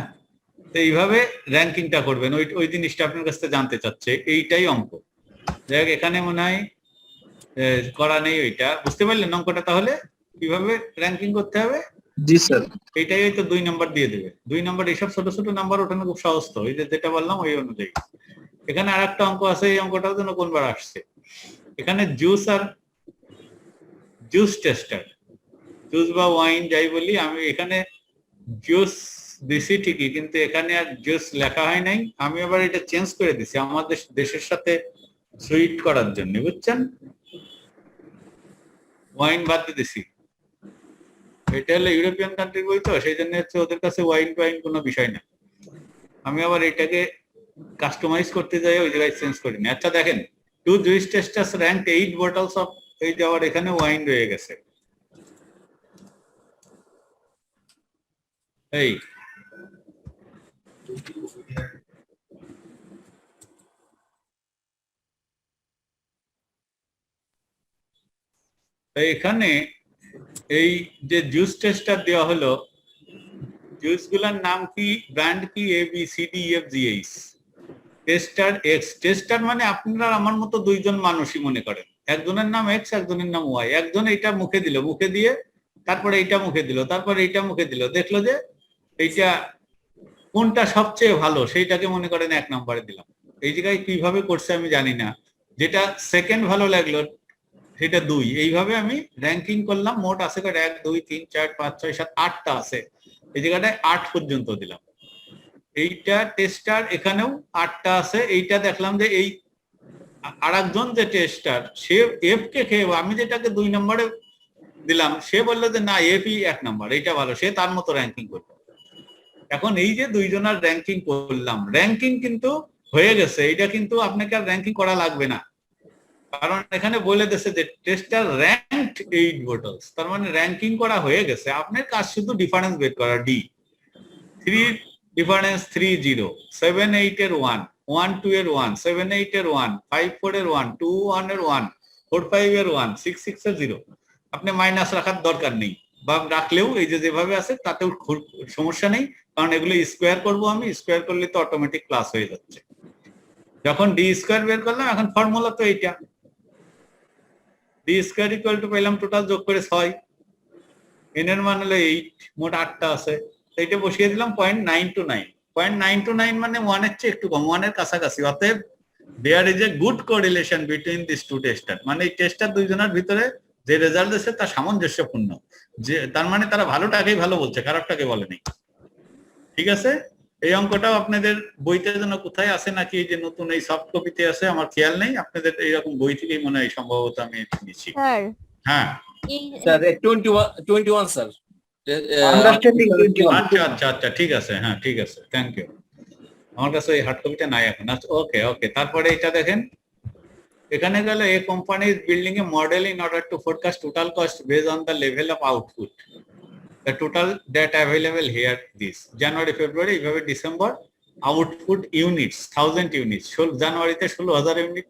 তো এইভাবে র্যাঙ্কিংটা করবেন। ওই জিনিসটা আপনার কাছে জানতে চাচ্ছে, এইটাই অঙ্ক। যাই হোক, এখানে মনে হয় করা নেই, ওইটা বুঝতে পারলেন অঙ্কটা? তাহলে কিভাবে র্যাঙ্কিং করতে হবে? জি স্যার। এইটাই হয়তো 2 নম্বর দিয়ে দেবে। 2 নম্বর এইসব ছোট ছোট নাম্বার ওঠানো খুব সহজ, তো এই যেটা বললাম ওই অনুযায়ী। এখানে আর একটা অঙ্ক আছে, এই অঙ্কটাও যেন কোনবার আসছে। এখানে জুস আর জুস টেস্টার, জুস বা ওয়াইন যাই বলি, আমি এখানে জুস দিছি ঠিকই, কিন্তু এখানে আর জুস লেখা হয় নাই। আমি আবার এটা চেঞ্জ করে দিছি আমাদের দেশের সাথে সুইট করার জন্য, বুঝছেন? ওয়াইন বাদ দিয়ে দিছি, এটা হলো ইউরোপিয়ান কান্ট্রির বই, তো সেই জন্য হচ্ছে ওদের কাছে ওয়াইন টোয়াইন কোনো বিষয় না। আমি আবার এটাকে কাস্টমাইজ করতে যাই, ওই জায়গায় চেঞ্জ করিনি। আচ্ছা দেখেন, 2 জুইস টেস্টার্স র্যাঙ্কড 8 বটলস অফ, এই যে আবার এখানে ওয়াইন রয়ে গেছে। এই এখানে এই যে জুস টেস্টার দেওয়া হলো, জুস গুলার নাম কি, ব্র্যান্ড কি, ABCDEFGH। টেস্টার এক্স, টেস্টার মানে আপনারা আমার মতো 2 জন মানুষই মনে করেন, একজনের নাম এক্স, একজনের নাম ওয়াই। একজন এইটা মুখে দিল, মুখে দিয়ে তারপরে এইটা মুখে দিল, তারপরে এইটা মুখে দিল, দেখলো যে এইটা কোনটা সবচেয়ে ভালো সেইটাকে মনে করেন 1 নম্বরে দিলাম। এই জায়গায় কিভাবে করছে আমি জানি না, যেটা সেকেন্ড ভালো লাগলো সেটা 2, এইভাবে আমি র্যাঙ্কিং করলাম। মোট আছে 1 2 3 4 5 6 7 8টা আছে, এই জায়গাটায় 8 পর্যন্ত দিলাম। এইটা টেস্টার, এখানেও 8টা আছে। এইটা দেখলাম যে এই আরেকজন যে টেস্টার সে এফ কে খেয়ে, আমি যেটাকে 2 নম্বরে দিলাম সে বললো যে না এফই 1 নম্বর, এইটা ভালো, সে তার মতো র্যাঙ্কিং করবে। এখন এই যে দুইজনের র্যাঙ্কিং করলাম, র্যাঙ্কিং কিন্তু হয়ে গেছে, এইটা কিন্তু আপনাকে আর র্যাঙ্কিং করা লাগবে না, কারণ এখানে বলে দিয়েছে যে টেস্টার র্যাঙ্কড 8 বোটলস, তার মানে র্যাঙ্কিং করা হয়ে গেছে। আপনার কাজ শুধু ডিফারেন্স বের করা। ডি 3 ডিফারেন্স 3 0, 7 8 এর 1, 1 2 এর 1, 7 8 এর 1, 5 4 এর 1, 2 1 এর 1, 4 5 এর 1, 6 6 এর 0। আপনি মাইনাস রাখার দরকার নেই, বা রাখলেও এই যে যেভাবে আছে তাতেও সমস্যা নেই, কারণ এগুলো স্কোয়ার করব আমি, স্কোয়ার করলে তো অটোমেটিক প্লাস হয়ে যাচ্ছে। যখন ডি স্কোয়ার বের করলাম, এখন ফর্মুলা তো এইটা, ডি স্কোয়ার ইকুয়াল টু পেলাম টোটাল যোগ করে 6, এন এর মান হলো 8, মোট 8টা আছে, এইটা বসিয়ে দিলাম 0.929। 0.929 মানে 1 এর চেয়ে একটু কম, 1 এর কাছাকাছি। অতএব there is a good correlation between this two tester, মানে এই টেস্টার দুইজনের ভিতরে যে রেজাল্ট এসেছে তা সামঞ্জস্যপূর্ণ, যে তার মানে তারা ভালোটাকেই ভালো বলছে, খারাপটাকে বলেনি। ঠিক আছে, এই অঙ্কটাও আপনাদের বইতে যেন কোথায় আছে নাকি এই যে নতুন এই সফট কপিতে আছে আমার খেয়াল নেই, আপনাদের এইরকম বই থেকেই মনে হয় সম্ভবত আমি নিচ্ছি। স্যার হ্যাঁ স্যার 21 স্যার। Understanding 21. আচ্ছা আচ্ছা আচ্ছা, ঠিক আছে, হ্যাঁ ঠিক আছে, থ্যাংক ইউ। আমার কাছে এই হার্ড কপিটা নাই এখন। আচ্ছা ওকে ওকে, তারপরে এটা দেখেন, এখানে গেল a company is building a model in order to forecast total cost based on the level of output. The total data available here this January February এইভাবে ডিসেম্বর আউটপুট ইউনিটস 1000 ইউনিট, জানুয়ারিতে 16,000 ইউনিট,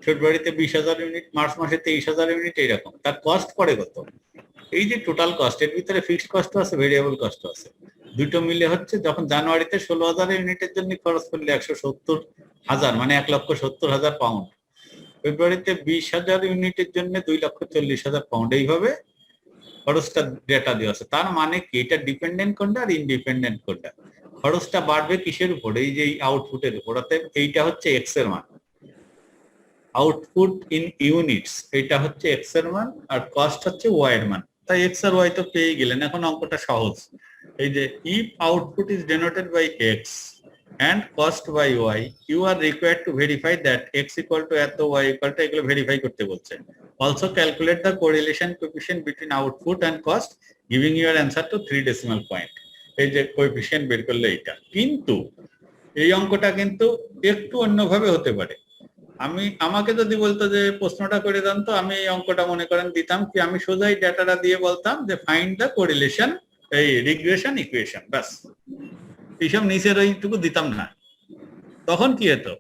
ফেব্রুয়ারিতে 20,000 ইউনিট, মার্চ মাসে 23,000 ইউনিট, এইরকম। তার কস্ট পড়ে কত? এই যে টোটাল কস্ট, এর ভিতরে ফিক্সড কস্ট আছে, ভেরিয়েবল কস্ট আছে, দুটো মিলে হচ্ছে যখন জানুয়ারিতে 16,000 ইউনিটের জন্য খরচ করলে 170,000 মানে 1,70,000 পাউন্ড, ফেব্রুয়ারিতে 20,000 ইউনিটের জন্য 2,40,000 পাউন্ড, এইভাবে খরচটা ডেটা দেওয়া আছে। তার মানে কি এটা ডিপেন্ডেন্ট কোনটা আর ইনডিপেন্ডেন্ট কোনটা? খরচটা বাড়বে কিসের উপর? এই যে আউটপুটের উপর। অতএব এইটা হচ্ছে এক্স এর মান, আউটপুট ইন ইউনিটস এইটা হচ্ছে এক্স এর মান, আর কস্ট হচ্ছে ওয়াই এর মান। তাই এক্স আর ওয়াই তো পেয়ে গেলেন। এখন অঙ্কটা সহজ, এই যে if output is denoted by X and cost by y, you are required to verify that x equal to এত, y equal to, এগুলো ভেরিফাই করতে বলছে। Also calculate the correlation coefficient between output and cost, giving your answer to 3 decimal point। এই যে কোএফিসিয়েন্ট বের করলে এইটা, কিন্তু এই অঙ্কটা কিন্তু একটু অন্যভাবে হতে পারে। আমাকে যদি বলতো যে প্রশ্নটা করে দেন, তো আমি এই অঙ্কটা মনে করেন দিতাম কি, আমি সোজাই ডেটাটা দিয়ে বলতাম যে ফাইন্ড দ্য কোরিলেশন, এই রিগ্রেশন ইকুয়েশন, বাস। এইসব নিচের ওইটুকু দিতাম না। তখন কি হতো,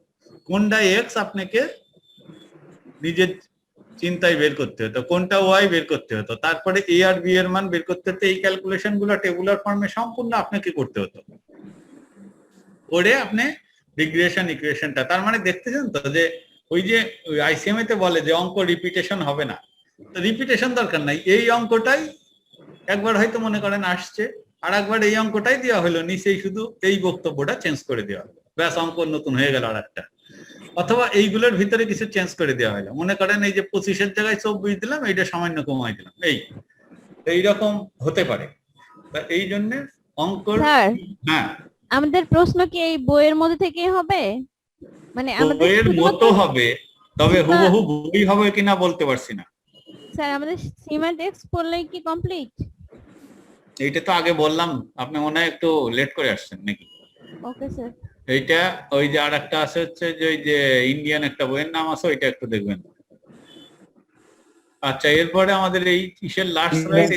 কোনটা এক্স আপনাকে নিজের চিন্তায় বের করতে হতো, কোনটা ওয়াই বের করতে হতো, তারপরে এ আর বি এর মান বের করতে হতো। এই ক্যালকুলেশন গুলো টেবুলার ফর্মে সম্পূর্ণ আপনাকে করতে হতো, করে আপনি রিগ্রেশন ইকুয়েশনটা, তার মানে দেখতেছেন তো যে ওই যে আইসিএমএ তে বলে যে অঙ্ক রিপিটেশন হবে না, তো রিপিটেশন দরকার নাই। এই অঙ্কটাই একবার হয়তো মনে করেন আসছে, আর একবার এই অঙ্কটাই দেওয়া হলো, নিচেই শুধু এই বক্তব্যটা চেঞ্জ করে দেওয়া হলো, ব্যাস অঙ্ক নতুন হয়ে গেল আর একটা। অথবা এইগুলোর ভিতরে কিছু চেঞ্জ করে দেওয়া হলো, মনে করেন এই যে 25-এর জায়গায় 24 দিলাম, এইটা সামান্য কমাই দিলাম, এইরকম হতে পারে। এই জন্য অঙ্ক, হ্যাঁ আমাদের প্রশ্ন কি এই বইয়ের মধ্যে থেকেই হবে? মানে আমাদের বইয়ের মতো হবে, তবে হুবহু বই হবে কিনা বলতে পারছি না। স্যার আমাদের সিমা টেক্সট পড়লেই কি কমপ্লিট? এইটা তো আগে বললাম, আপনি মনে হয় একটু লেট করে আসছেন নাকি? Okay sir. এইটা ওই যে আর একটা আছে হচ্ছে যে ওই যে ইন্ডিয়ান একটা বইয়ের নাম আছে, ওইটা একটু দেখবেন। আচ্ছা, এরপরে আমাদের এই কিসের লাস্ট স্লাইড,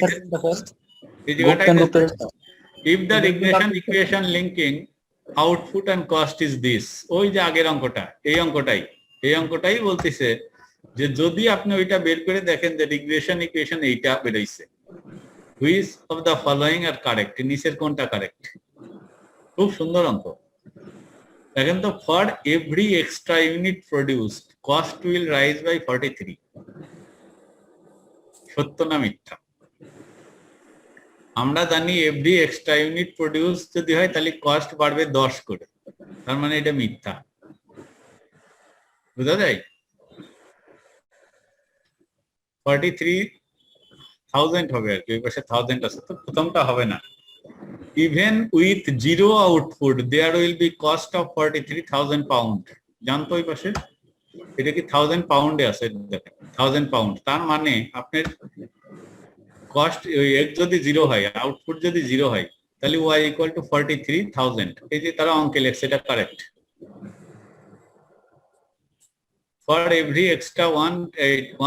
এই জায়গাটা, if the regression equation linking output and cost is this, ওই যে আগের অঙ্কটা, এই অঙ্কটাই বলতেছে যে যদি আপনি ওইটা বের করে দেখেন যে রিগ্রেশন ইকুয়েশন এইটা বেরোইছে, which of the following are correct, নিচের কোনটা কারেক্ট? খুব সুন্দর অঙ্ক। দেখেন তো, for every extra unit produced cost will rise by 43, সত্য না মিথ্যা? আমরা জানি এভরি এক্সট্রা ইউনিট প্রডিউস যদি হয় তাহলে কস্ট বাড়বে 10 করে, তার মানে এটা মিথ্যা। বুঝা যায়? 43,000 হবে আর কি, ওই পাশে 1000 আছে, তো প্রথমটা হবে না। Even with zero output there will be cost of 43,000 pound. জানতো ওই পাশে এটা কি 1000 পাউন্ডে আছে, দেখেন 1000 পাউন্ড, তার মানে আপনার কস্ট যদি জিরো হয়, আউটপুট যদি জিরো হয়, তাহলে y ইকুয়াল টু 43,000। এই যে তারা অঙ্কে লেখছে, এটা correct. For every extra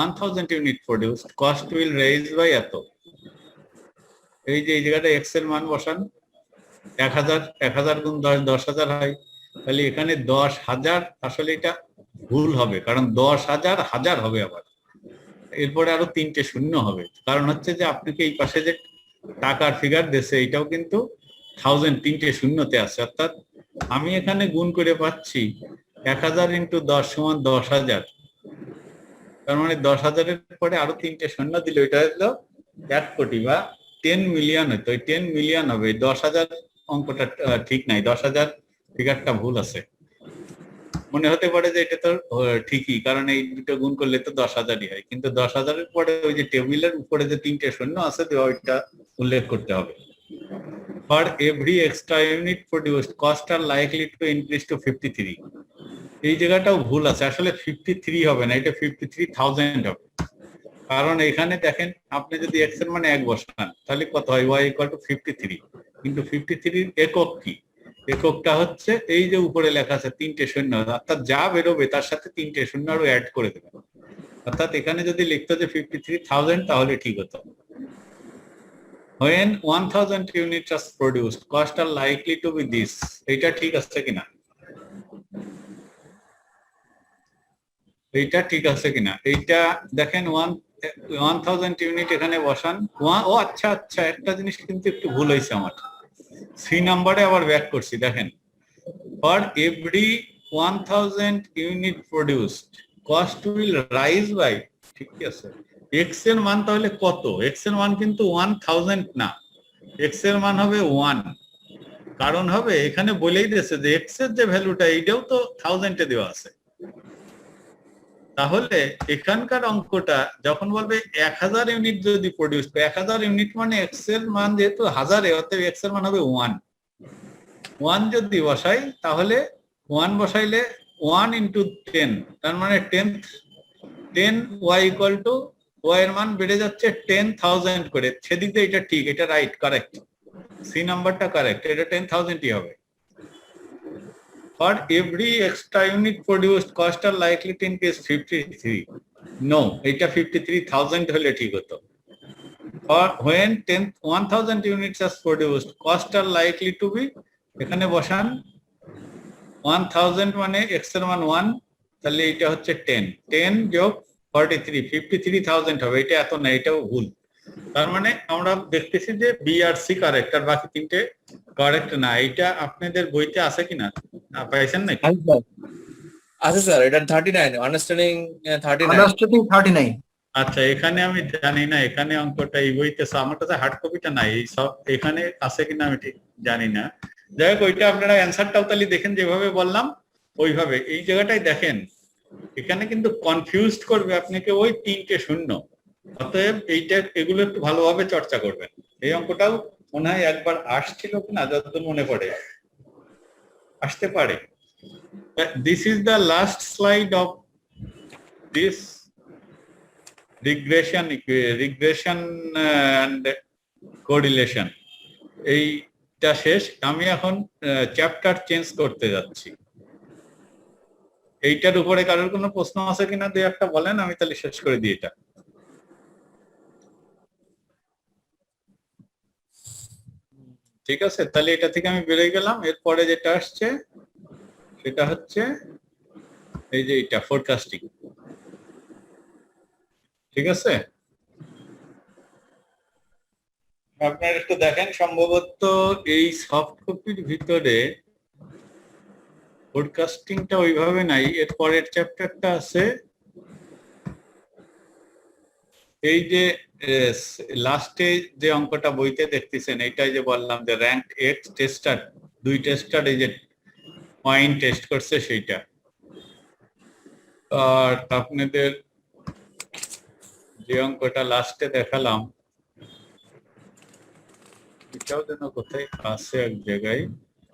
1000 unit produced cost will raise by এত। এই যে এই জায়গাটা এক্স এর মান বসান, 1000 গুণ 10 10,000 হয়, তাহলে এখানে 10,000, আসলে এটা ভুল হবে, কারণ 10,000 হাজার হবে, আবার এরপরে আরো 3টে শূন্য হবে, কারণ হচ্ছে যে আপনাকে এই পাশে যে টাকার ফিগার দিয়েছে এটাও কিন্তু 1000 3টে শূন্যতে আছে, অর্থাৎ আমি এখানে গুণ করে পাচ্ছি 1000 ইন্টু 10 সমান 10,000, তার মানে 10,000-এর পরে আরো 3টে শূন্য দিলে ওইটা হলো 1 কোটি বা 10 মিলিয়ন হতো, ওই 10 মিলিয়ন হবে। 10,000 অঙ্কটা ঠিক নাই, 10,000 ফিগারটা ভুল আছে। মনে হতে পারে যে এটা তো ঠিকই, কারণ এই দুটো গুণ করলে তো 10,000-ই হয়, কিন্তু 10,000-এর পরে ওই যে টেবিলের উপরে যে 3টে শূন্য আছে ওইটা উল্লেখ করতে হবে। For every extra unit produced cost are likely to increase two 53। এই জায়গাটাও ভুল আছে, আসলে 53 হবে না, এটা 53,000 হবে, কারণ এখানে দেখেন আপনি যদি এক্স এর মানে 1 বসান তাহলে কত হয়, y ইকুয়াল টু 53, কিন্তু 53-র একক কি? এককটা হচ্ছে এই যে উপরে লেখা আছে 3টে শূন্য, অর্থাৎ যা বেরোবে তার সাথে 3টে শূন্য আরো অ্যাড করে দেবেন, অর্থাৎ এখানে যদি লিখতো যে 53,000 তাহলে ঠিক হতো। When 1000 units are produced, cost are likely to be this. এইটা ঠিক আছে কিনা? এইটা ঠিক আছে কিনা? এইটা দেখেন 1000 ইউনিট এখানে বসান। ও আচ্ছা আচ্ছা, একটা জিনিস কিন্তু একটু ভুল হয়েছে আমার, 3 নাম্বারে আবার ব্যাক করছি, দেখেন for every 1000 unit produced cost will rise by, ঠিক আছে, এক্স এর মান তাহলে কত? এক্স এর মান কিন্তু 1000 না, এক্স এর মান হবে 1, কারণ হবে এখানে বলেই দিয়েছে যে এক্স এর যে ভ্যালুটা এইটাও তো 1000-এ দেওয়া আছে, তাহলে এখানকার অঙ্কটা যখন বলবে 1000 ইউনিট যদি প্রডিউস করে, 1000 ইউনিট মানে এক্স এর মান যেহেতু হাজারে, অতএব এক্স এর মান হবে 1 যদি বসাই তাহলে 1 বসাইলে 1 ইন্টু 10, তার মানে 10 y ইকুয়াল টু y এর মান বেড়ে যাচ্ছে 10,000 করে। সেদিকে এটা ঠিক, এটা রাইট, কারেক্ট, সি নাম্বারটা কারেক্ট, এটা 10,000-ই হবে। For every extra unit produced, cost are likely to increase 53. No, এটা 53,000 হলে ঠিক হতো। Or when 1000 units are produced, cost are likely to be, এখানে বসান 1000 মানে x এর মান 1, তাহলে এটা হচ্ছে 10 যোগ 43, 53,000 হবে। এটা এত না, এটাও ভুল। তার মানে আমরা দেখতেছি যে বি আর সি কারেক্ট, আর বাকি 3টে কারেক্ট না। এটা আপনাদের বইতে আছে কিনা, পাইছেন নাকি? আছে স্যার, এটা 39 আন্ডারস্ট্যান্ডিং 39। আন্ডারস্ট্যান্ডিং 39। আচ্ছা, এখানে আমি জানি না, এখানে অঙ্কটা এই বইতে আমার কাছে হার্ড কপিটা নাই, এই সব এখানে আছে কিনা আমি ঠিক জানি না। যাই হোক, ওইটা আপনারা অ্যান্সারটাও তাহলে দেখেন যেভাবে বললাম ওইভাবে। এই জায়গাটাই দেখেন, এখানে কিন্তু কনফিউজড করবে আপনাকে ওই 3টে শূন্য, অতএব এগুলো একটু ভালোভাবে চর্চা করবেন। এই অঙ্কটাও মনে হয় একবার আসছিল কিনা, যতদূর মনে পড়ে আসতে পারে। This is the last slide of this regression and correlation. এইটা শেষ। আমি এখন চ্যাপ্টার চেঞ্জ করতে যাচ্ছি। এইটার উপরে কারোর কোনো প্রশ্ন আছে কিনা, দুই একটা বলেন, আমি তাহলে শেষ করে দিই এটা। ঠিক আছে, তাহলে এটা থেকে আমি বেরিয়ে গেলাম। এরপরে যেটা আসছে সেটা হচ্ছে এই যে এটা ফোরকাস্টিং। ঠিক আছে, আপনারা একটু দেখেন, সম্ভবত এই সফট কপির ভিতরে ফোরকাস্টিংটা ওইভাবে নাই। এর পরের চ্যাপ্টারটা আছে এই যে লাস্টে যে অঙ্কটা বইতে দেখতেছেন, এটাই যে বললাম যে র্যাঙ্ক এক্স টেস্টার, 2 টেস্টার এই যে পয়েন্ট টেস্ট করছে সেইটা। আর আপনাদের যে অঙ্কটা লাস্টে দেখালাম এটাও যেন কোথায় আছে এক জায়গায়,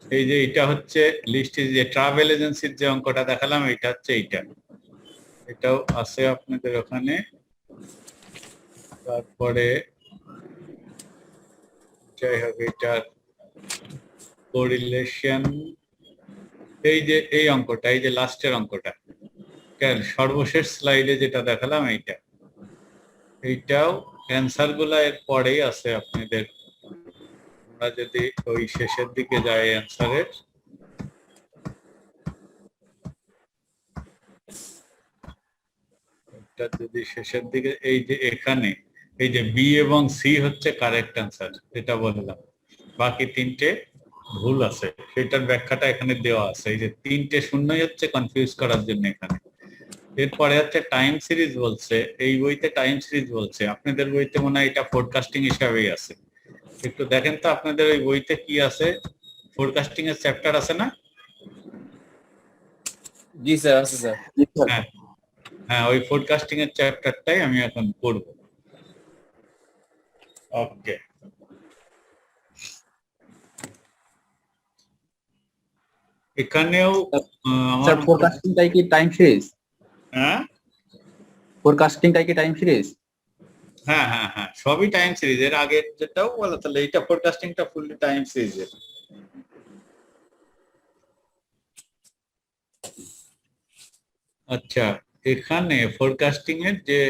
এই যে এটা হচ্ছে লিস্টে যে ট্রাভেল এজেন্সির যে অঙ্কটা দেখালাম, এটা হচ্ছে এইটা, এটাও আছে আপনাদের ওখানে। তারপরে যাই হোক এটার কোরিলেশন, এই যে এই অঙ্কটা, এই যে লাস্টের অঙ্কটা সর্বশেষ স্লাইডে যেটা দেখালাম এইটাও অ্যান্সার গুলা এর পরেই আছে আপনাদের। আমরা যদি ওই শেষের দিকে যাই অ্যান্সারের, এটা যদি শেষের দিকে, এই যে এখানে এই যে বি এবং সি হচ্ছে কারেক্ট অ্যান্সার, এটা বললাম, বাকি 3টে ভুল আছে, সেটার ব্যাখ্যাটা এখানে দেওয়া আছে। এই যে 3টে শূন্যই হচ্ছে কনফিউজ করার জন্য এখানে। এরপরে হচ্ছে টাইম সিরিজ বলছে, এই বইতে টাইম সিরিজ বলছে, আপনাদের বইতে মনে হয় এটা ফোরকাস্টিং হিসাবেই আছে। একটু দেখেন তো আপনাদের ওই বইতে কি আছে, ফোরকাস্টিং এর চ্যাপ্টার আছে না? জি স্যার, আছে স্যার। হ্যাঁ হ্যাঁ, ওই ফোরকাস্টিং এর চ্যাপ্টারটাই আমি এখন পড়ব। ওকে, এখানেও স্যার ফোরকাস্টিংটাই কি টাইম সিরিজ? হ্যাঁ ফোরকাস্টিংটাই কি টাইম সিরিজ? হ্যাঁ হ্যাঁ হ্যাঁ, সবই টাইম সিরিজ। এর আগে যেটাও বলো, তাহলে এইটা ফোরকাস্টিংটা ফুললি টাইম সিরিজের। আচ্ছা, এখানে ফোরকাস্টিং এর যে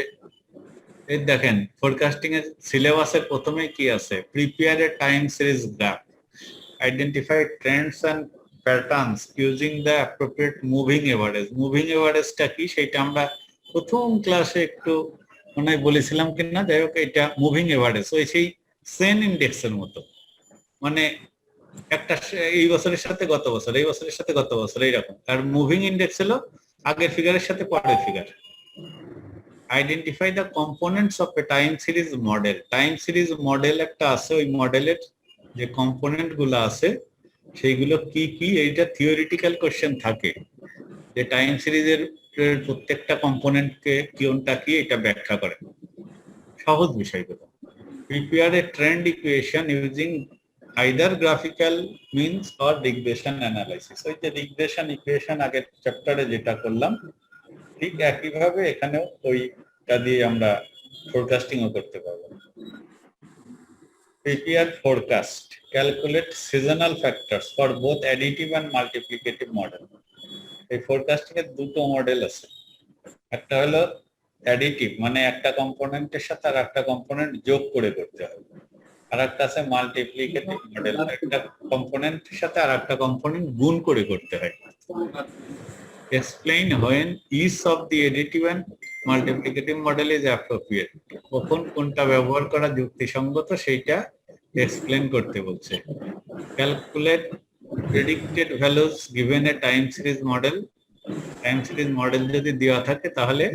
এই দেখেন, ফোরকাস্টিং এর সিলেবাসের প্রথমে কি আছে, prepare a time series graph, identify trends and patterns using the appropriate moving average. Moving এভারেজটা কি সেটা আমরা প্রথম ক্লাসে একটু মনে হয় বলেছিলাম কিনা, যাই হোক এটা মুভিং এভারেজ ওই সেই সেন ইন্ডেক্সের মতো, মানে একটা এই বছরের সাথে গত বছর, এই বছরের সাথে গত বছর এইরকম। আর মুভিং ইন্ডেক্স হলো আগের ফিগারের সাথে পরের figure. Identify the components of A time series model. Time series model একটা আছে, ওই মডেলের যে কম্পোনেন্ট গুলো আছে সেইগুলো কি কি, এইটা থিওরিটিক্যাল কোশ্চেন থাকে যে টাইম সিরিজের প্রত্যেকটা কম্পোনেন্টকে কোনটা কি এটা ব্যাখ্যা করে, সহজ বিষয়গুলো। Prepare a trend equation using either graphical means or regression analysis. ওই যে রিগ্রেশন ইকুয়েশন আগের চ্যাপ্টারে যেটা করলাম, ঠিক একইভাবে এখানেও ওইটা দিয়ে আমরা ফোরকাস্টিংও করতে পারবো। Prepare forecast, calculate seasonal factors for both additive and multiplicative model. এই ফোরকাস্টিং এর দুটো মডেল আছে, একটা হলো অ্যাডিটিভ, মানে একটা কম্পোনেন্টের সাথে আর একটা কম্পোনেন্ট যোগ করে করতে হবে, আর একটা আছে মাল্টিপ্লিকেটিভ মডেল, একটা কম্পোনেন্টের সাথে আর একটা কম্পোনেন্ট গুণ করে করতে হয়। Explain when each of the additive and multiplicative model is appropriate. কখন কোনটা ব্যবহার করা যুক্তিসঙ্গত সেইটা এক্সপ্লেন করতে বলছে। Calculate predicted values given a time series model. Time series model যদি দেওয়া থাকে তাহলে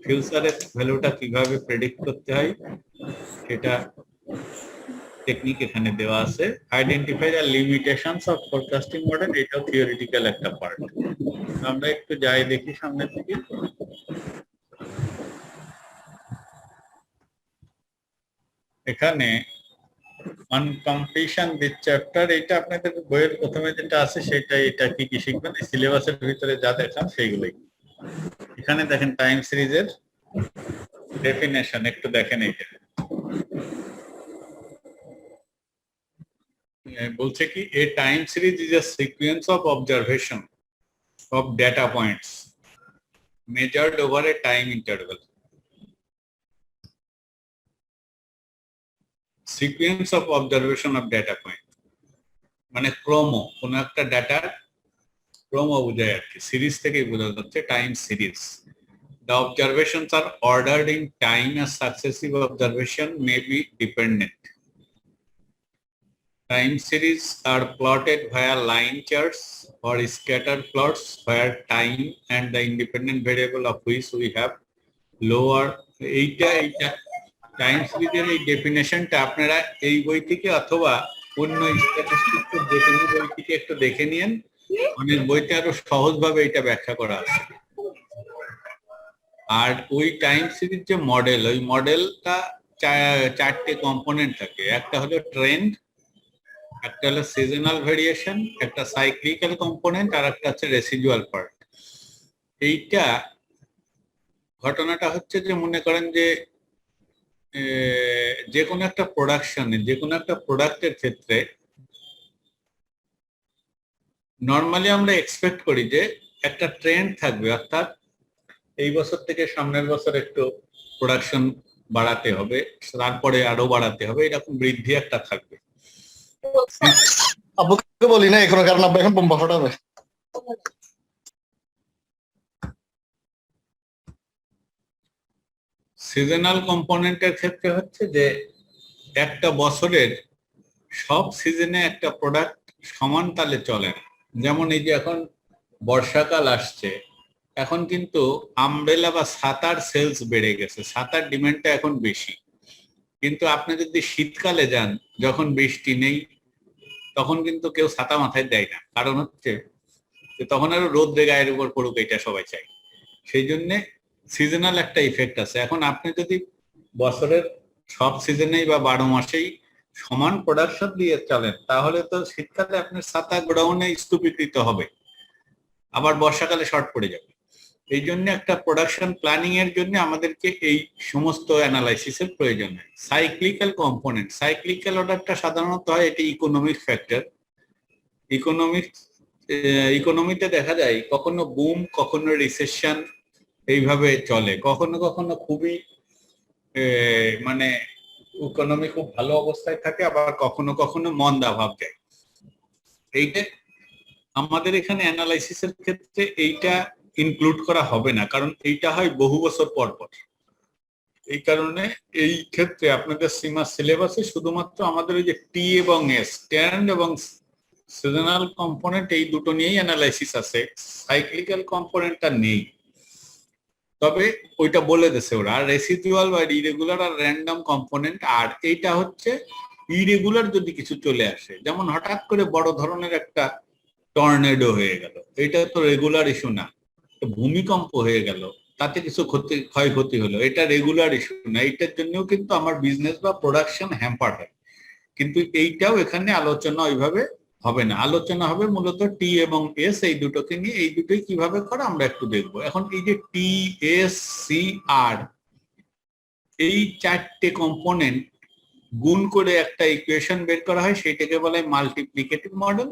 ফিউচারের ভ্যালুটা কিভাবে প্রেডিক্ট করতে হয় সেটা টেকনিক এখানে দেওয়া আছে। Identify the limitations of forecasting model, এটাও থিওরিটিক্যাল একটা পার্ট। আমরা একটু যাই দেখি সামনের দিকে। এখানে অন কমপ্লিশন দিস চ্যাপ্টার, এটা আপনাদের বইয়ের প্রথমে যেটা আছে সেটাই, এটা কি কি শিখবেন এই সিলেবাসের ভিতরে যা দেখান সেইগুলোই। এখানে দেখেন টাইম সিরিজের ডেফিনেশন একটু দেখেন। এইটা বলছে কি, এ time series is a sequence of observation of data points measured over a time interval. Sequence of observation of data point মানে ক্রম, কোন একটা ডাটার ক্রম বোঝায় আর কি, সিরিজ থেকেই বোঝা যাচ্ছে time series. The observations are ordered in time as successive observation may be dependent. Time series are plotted via line charts or scatter plots where time and the independent variable of which we have lower. এইটা টাইম সিরিজের এই ডেফিনেশনটা আপনারা এই বই থেকে অথবা অন্য স্ট্যাটিস্টিক্সের যে কোনো বই থেকে একটু দেখে নিন, অনেক বইতে আরো সহজভাবে এটা ব্যাখ্যা করা আছে। আর ওই টাইম সিরিজ যে মডেল, ওই মডেলটা চারটে কম্পোনেন্ট থাকে। একটা হলো ট্রেন্ড, একটা হলো সিজনাল ভেরিয়েশন, একটা সাইক্লিক্যাল কম্পোনেন্ট, আর একটা হচ্ছে রেসিডুয়াল পার্ট। এইটা ঘটনাটা হচ্ছে যে মনে করেন যে কোনো একটা প্রোডাকশনে, যে কোনো একটা প্রোডাক্টের ক্ষেত্রে নর্মালি আমরা এক্সপেক্ট করি যে একটা ট্রেন্ড থাকবে, অর্থাৎ এই বছর থেকে সামনের বছর একটু প্রোডাকশন বাড়াতে হবে, তারপরে আরো বাড়াতে হবে, এরকম বৃদ্ধি একটা থাকবে। আব্বুকে বলি না এখনো, কারণ আব্বু এখন বোম্বা ফাটাবে। সিজনাল কম্পোনেন্টের ক্ষেত্রে হচ্ছে যে একটা বছরের সব সিজনে একটা প্রোডাক্ট সমান তালে চলে না। যেমন এই যে এখন বর্ষাকাল আসছে, এখন কিন্তু আমব্রেলা বা ছাতার সেলস বেড়ে গেছে, ছাতার ডিমান্ডটা এখন বেশি। কিন্তু আপনি যদি শীতকালে যান, যখন বৃষ্টি নেই, তখন কিন্তু কেউ ছাতা মাথায় দেয় না, কারণ হচ্ছে যে তখন আরো রোদ্রে গায়ের উপর পড়ুক এটা সবাই চায়। সেই জন্যে সিজনাল একটা ইফেক্ট আছে। এখন আপনি যদি বছরের সব সিজনেই বা 12 মাসেই সমান প্রোডাকশন দিয়ে চলেন, তাহলে তো শীতকালে আপনার ছাতা গোডাউনে স্তূপীকৃত হবে, আবার বর্ষাকালে শর্ট পড়ে যাবে। এই জন্য একটা প্রোডাকশন প্ল্যানিং এর জন্য আমাদেরকে এই সমস্ত অ্যানালাইসিসের প্রয়োজন হয়। সাইক্লিক্যাল কম্পোনেন্ট, সাইক্লিক্যাল অর্ডারটা সাধারণত হয় এটি ইকোনমিক ফ্যাক্টর। ইকোনমিতে দেখা যায় কখনো বুম, কখনো রিসেশন, এইভাবে চলে। কখনো কখনো খুবই মানে ইকোনমি খুব ভালো অবস্থায় থাকে, আবার কখনো কখনো মন্দা ভাব যায়। এইটা আমাদের এখানে অ্যানালাইসিসের ক্ষেত্রে এইটা ইনক্লুড করা হবে না, কারণ এইটা হয় বহু বছর পর পর। এই কারণে এই ক্ষেত্রে আপনাদের সিলেবাসে শুধুমাত্র আমাদের ওই যে টি এবং এস, ট্রেন্ড এবং সিজনাল কম্পোনেন্ট, এই দুটো নিয়েই অ্যানালাইসিস আছে, সাইক্লিক্যাল কম্পোনেন্টটা নেই। তবে ওইটা বলে দিছে ওরা। আর রেসিডুয়াল বা ইরেগুলার আর র্যান্ডম কম্পোনেন্ট, আর এইটা হচ্ছে ইরেগুলার যদি কিছু চলে আসে, যেমন হঠাৎ করে বড় ধরনের একটা টর্নেডো হয়ে গেল, এটা তো রেগুলার ইস্যু না। ভূমিকম্প হয়ে গেল, তাতে কিছু ক্ষয়ক্ষতি হলো, এটা রেগুলার ইস্যু না। এইটার জন্যও কিন্তু আমার বিজনেস বা প্রোডাকশন হ্যাম্পার হয়। কিন্তু এইটাও এখানে আলোচনা ওইভাবে হবে না। আলোচনা হবে মূলত টি এবং এস, এই দুটোকে নিয়ে। এই দুটোই কিভাবে করে আমরা একটু দেখবো। এখন এই যে টি, এস, সি, আর, এই চারটে কম্পোনেন্ট গুণ করে একটা ইকুয়েশন বের করা হয়, সেটাকে বলা হয় মাল্টিপ্লিকেটিভ মডেল।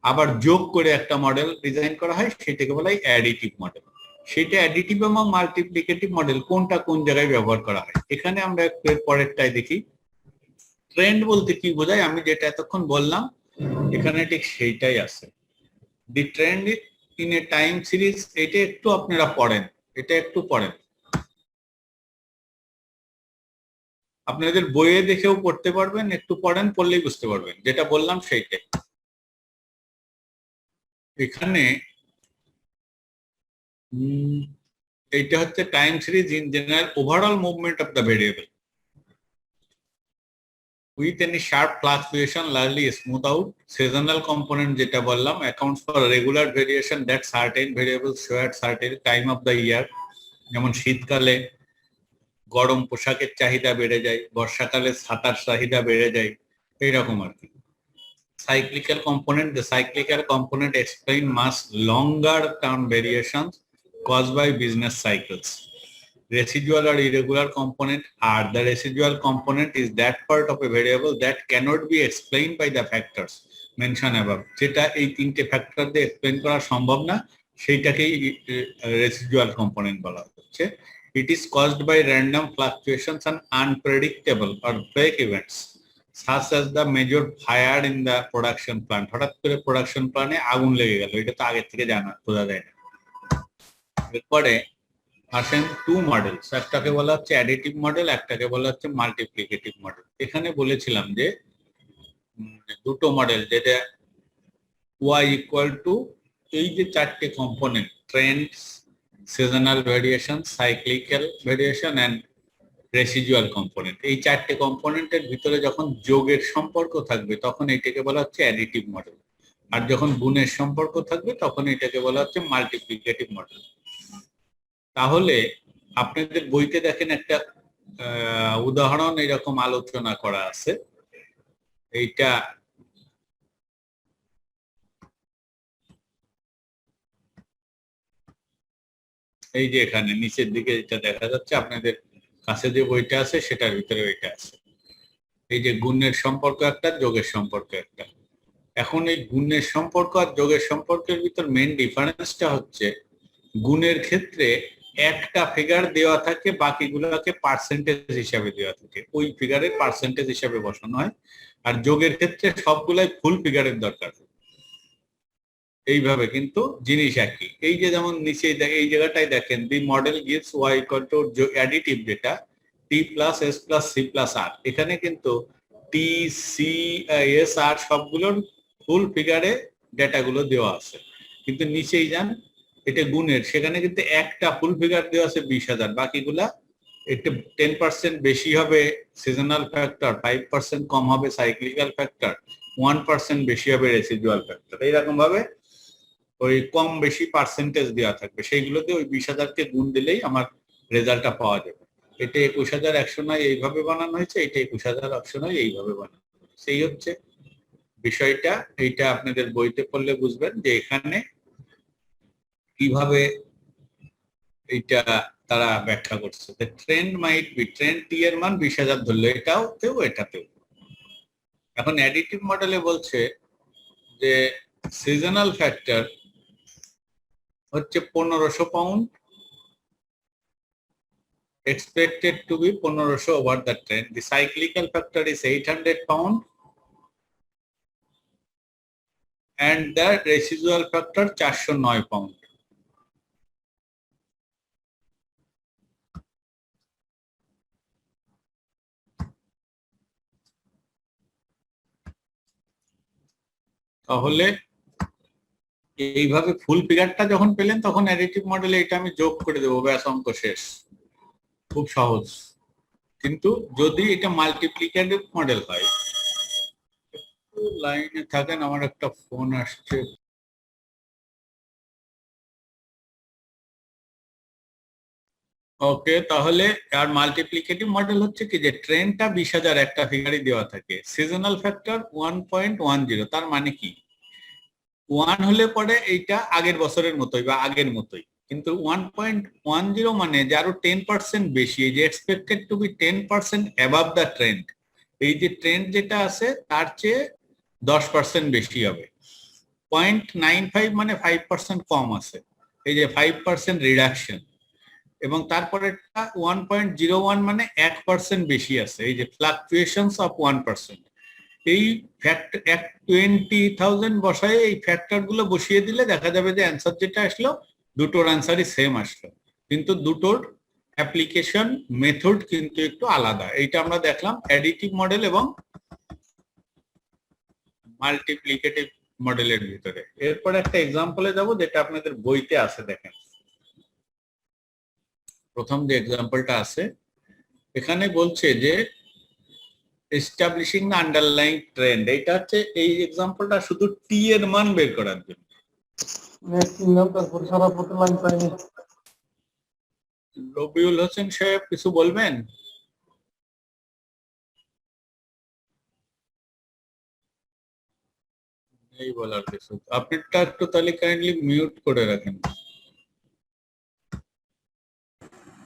আবার যোগ করে একটা মডেল ডিজাইন করা হয়, সেটাকে বলা হয় অ্যাডিটিভ মডেল। সেটা অ্যাডিটিভ এবং মাল্টিপ্লিকেটিভ মডেল কোনটা কোন জায়গায় ব্যবহার করা হয়, এখানে আমরা একটু পরেরটাই দেখি। ট্রেন্ড বলতে কি বোঝায়, আমি যেটা এতক্ষণ বললাম এখানে ঠিক সেইটাই আছে। The trend in a time series, এটা একটু আপনারা পড়েন, এটা একটু পড়েন, আপনাদের বইয়ে দেখেও পড়তে পারবেন, একটু পড়েন, পড়লেই বুঝতে পারবেন। যেটা বললাম সেইটাই। এখানে এইটা হচ্ছে time series in general overall movement of the variable with any sharp fluctuation largely smooth out. Seasonal component যেটা বললাম accounts for regular variation that certain variables show at certain time of the year. যেমন শীতকালে গরম পোশাকের চাহিদা বেড়ে যায়, বর্ষাকালে ছাতার চাহিদা বেড়ে যায়, এইরকম আর কি। Cyclical component, the cyclical component explain much longer term variations caused by business cycles. Residual or irregular component are the residual component is that part of a variable that cannot be explained by the factors mentioned above. যেটা এই তিনটে ফ্যাক্টর দিয়ে এক্সপ্লেইন করা সম্ভব না, সেইটাকেই রেসিডুয়াল কম্পোনেন্ট বলা হচ্ছে। It is caused by random fluctuations and unpredictable or fake events such as the major fire in the production plant. হঠাৎ করে প্রোডাকশন প্ল্যানে আগুন লেগে গেল, এটা তো আগে থেকে বোঝা যায় না। এরপরে আসেন টু মডেলস, একটাকে বলা হচ্ছে অ্যাডিটিভ মডেল, একটাকে বলা হচ্ছে মাল্টিপ্লিকেটিভ মডেল। এখানে বলেছিলাম যে দুটো মডেল, যেটা y ইকুয়াল টু এই যে চারটে component, trends, seasonal variation, cyclical variation and residual component. এই 4টে কম্পোনেন্টের ভিতরে যখন যোগের সম্পর্ক থাকবে তখন এটাকে বলা হচ্ছে অ্যাডিটিভ মডেল, আর যখন গুণের সম্পর্ক থাকবে তখন এটাকে বলা হচ্ছে মাল্টিপ্লিকেটিভ মডেল। তাহলে আপনাদের বইতে দেখেন একটা উদাহরণ এরকম আলোচনা করা আছে। এইটা এই যে এখানে নিচের দিকে এটা দেখা যাচ্ছে, আপনাদের কাছে যে বইটা আছে সেটার ভিতরে এটা আছে। এই যে গুণের সম্পর্ক একটা, যোগের সম্পর্ক একটা। এখন এই গুণের সম্পর্ক আর যোগের সম্পর্কের ভিতর মেইন ডিফারেন্সটা হচ্ছে গুণের ক্ষেত্রে একটা ফিগার দেওয়া থাকে, বাকিগুলোকে পার্সেন্টেজ হিসাবে দেওয়া থাকে, ওই ফিগারের পার্সেন্টেজ হিসাবে বসানো হয়। আর যোগের ক্ষেত্রে সবগুলাই ফুল ফিগারের দরকার। এইভাবে কিন্তু জিনিস একই। এই যে যেমন নিচে এই জায়গাটায় দেখেন, the model gives Y equal to additive যেটা T plus S plus C plus R, এখানে কিন্তু টি সি এস আর সবগুলোর ফুল ফিগারে ডেটাগুলো দেওয়া আছে। কিন্তু নিচেই যান, এটা গুণের, সেখানে কিন্তু একটা ফুল ফিগার দেওয়া আছে 20,000, বাকিগুলা একটু 10% বেশি হবে সিজনাল ফ্যাক্টর, 5% কম হবে সাইক্লিক্যাল ফ্যাক্টর, 1% বেশি হবে রেসিডুয়াল ফ্যাক্টর। এইরকম ভাবে ওই কম বেশি পার্সেন্টেজ দেওয়া থাকবে, সেইগুলোতে ওই 20,000কে গুণ দিলেই আমার রেজাল্টটা পাওয়া যাবে। এটা 21,100 নয় এইভাবে বানানো হয়েছে, এটা 21,100 নয় এইভাবে বানানো হয়েছে। সেই হচ্ছে বিষয়টা। এইটা আপনাদের বইতে পড়লে বুঝবেন যে এখানে কিভাবে এইটা তারা ব্যাখ্যা করছে। ট্রেন্ড মাইট বি, ট্রেন্ড টি এর মান 20,000 ধরলো, এটাতেও এটাতেও। এখন অ্যাডিটিভ মডেলে বলছে যে সিজনাল ফ্যাক্টর হচ্ছে 1,500 pound, expected to be 1,500 over the trend. The cyclical factor is 800 pound and the residual factor 409 pound. তাহলে এইভাবে ফুল ফিগারটা যখন পেলেন তখন অ্যাডিটিভ মডেলে এটা আমি যোগ করে দেবো, ব্যাস অঙ্ক শেষ। খুব সহজ। কিন্তু যদি এটা মাল্টিপ্লিকেটিভ মডেল হয়, লাইনে থাকেন, আমার একটা ফোন আসছে। ওকে, তাহলে আর মাল্টিপ্লিকেটিভ মডেল হচ্ছে কি যে ট্রেন্ডটা 20,000 একটা ফিগারই দেওয়া থাকে, সিজনাল ফ্যাক্টর 1.10, তার মানে কি 1 হলে পরে এইটা আগের বছরের মতোই বা আগের মতোই, কিন্তু 1.10 মানে যে আরো 10% বেশি, এই যে expected to be 10% above the trend, এই যে ট্রেন্ড যেটা আছে তার চেয়ে 10% বেশি হবে। 0.95 মানে 5% কম আছে, এই যে 5% রিডাকশন। এবং তারপরে 1.01 মানে 1% বেশি আছে, এই যে ফ্লাকচুয়েশনস অফ 1%। এই ফ্যাক্টর 20,000 বসায় এই ফ্যাক্টর গুলো বসিয়ে দিলে দেখা যাবে যে অ্যান্সার যেটা আসলো দুটোর অ্যান্সারই সেম আসলো, কিন্তু দুটোর অ্যাপ্লিকেশন মেথড কিন্তু একটু আলাদা। এইটা আমরা দেখলাম অ্যাডিটিভ মডেল এবং মাল্টিপ্লিকেটিভ মডেলের ভিতরে। এরপর একটা এক্সাম্পলে যাব যেটা আপনাদের বইতে আছে। দেখেন প্রথম যে এক্সাম্পলটা আছে এখানে বলছে যে এস্টাবলিশিং দ্য আন্ডারলাইং ট্রেন্ড। এইটা হচ্ছে এই এক্সাম্পলটা শুধু টি এর মান বের করার জন্য। রবিউল হোসেন সাহেব কিছু বলবেন? এই বলার কিছু, আপনারটা একটু তাহলে কাইন্ডলি মিউট করে রাখেন।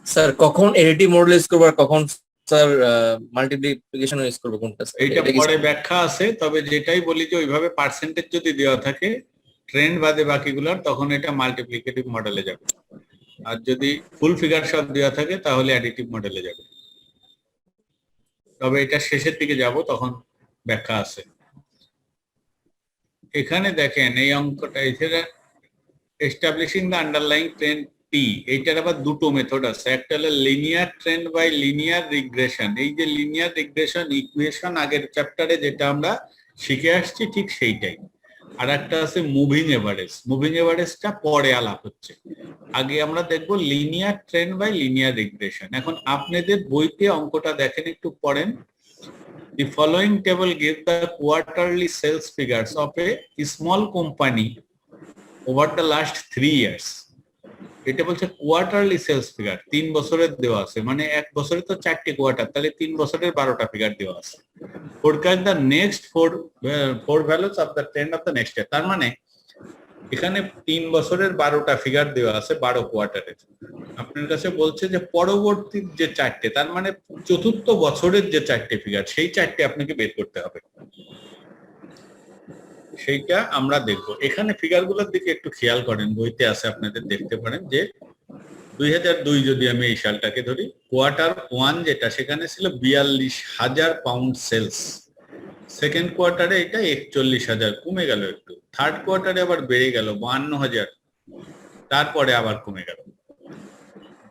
স্যার কখন এডিটিভ মডেল ইউজ করব আর কখন স্যার মাল্টিপ্লিকেশন ইউজ করব কোনটা? এইটা পরে ব্যাখ্যা আছে, তবে যেটাই বলি যে ওইভাবে পার্সেন্টেজ যদি দেওয়া থাকে ট্রেন্ড বাদে বাকিগুলোর, তখন এটা মাল্টিপ্লিকেটিভ মডেলে যাবে। আর যদি ফুল ফিগার সব দেওয়া থাকে তাহলে অ্যাডিটিভ মডেলে যাবে। তবে এটা শেষের দিকে যাব, তখন ব্যাখ্যা আছে। এখানে দেখেন এই অঙ্কটা, এছাড়া establishing the underlying trend T, এইটার আবার দুটো মেথড আছে। একটা হলো linear trend by linear regression. এই যে লিনিয়ার রিগ্রেশন ইকুয়েশন আগের চ্যাপ্টারে যেটা আমরা শিখে আসছি ঠিক সেইটাই। আর একটা আছে মুভিং এভারেজ। মুভিং এভারেজটা পরে আলাপ হচ্ছে, আগে আমরা দেখবো linear trend by linear regression. এখন আপনাদের বইতে অঙ্কটা দেখেন, একটু পড়েন। The following table gives the quarterly sales figures of a small company over the last 3 years. এটা বলছে কোয়ার্টারলি সেলস ফিগার, 3 বছরের দেওয়া আছে, মানে 1 বছরে তো 4টি কোয়ার্টার, তাহলে 3 বছরের 12টা ফিগার দেওয়া আছে। Forecast the next four values of the trend of the next year। তার মানে এখানে 3 বছরের 12টা ফিগার দেওয়া আছে 12 কোয়ার্টারের। আপনার কাছে বলছে যে পরবর্তী যে 4টে, তার মানে চতুর্থ বছরের যে 4টে ফিগার, সেই 4টে আপনাকে বের করতে হবে, সেইটা আমরা দেখবো। এখানে ফিগারগুলোর দিকে একটু খেয়াল করেন, বইতে আছে আপনাদের দেখতে পারেন যে 2002 যদি আমি এই সালটাকে ধরি, কোয়ার্টার 1 যেটা, সেখানে ছিল 42,000 পাউন্ড সেলস। সেকেন্ড কোয়ার্টারে এটা 41,000, কমে গেল একটু। থার্ড কোয়ার্টারে আবার বেড়ে গেল 52,000, তারপরে আবার কমে গেল।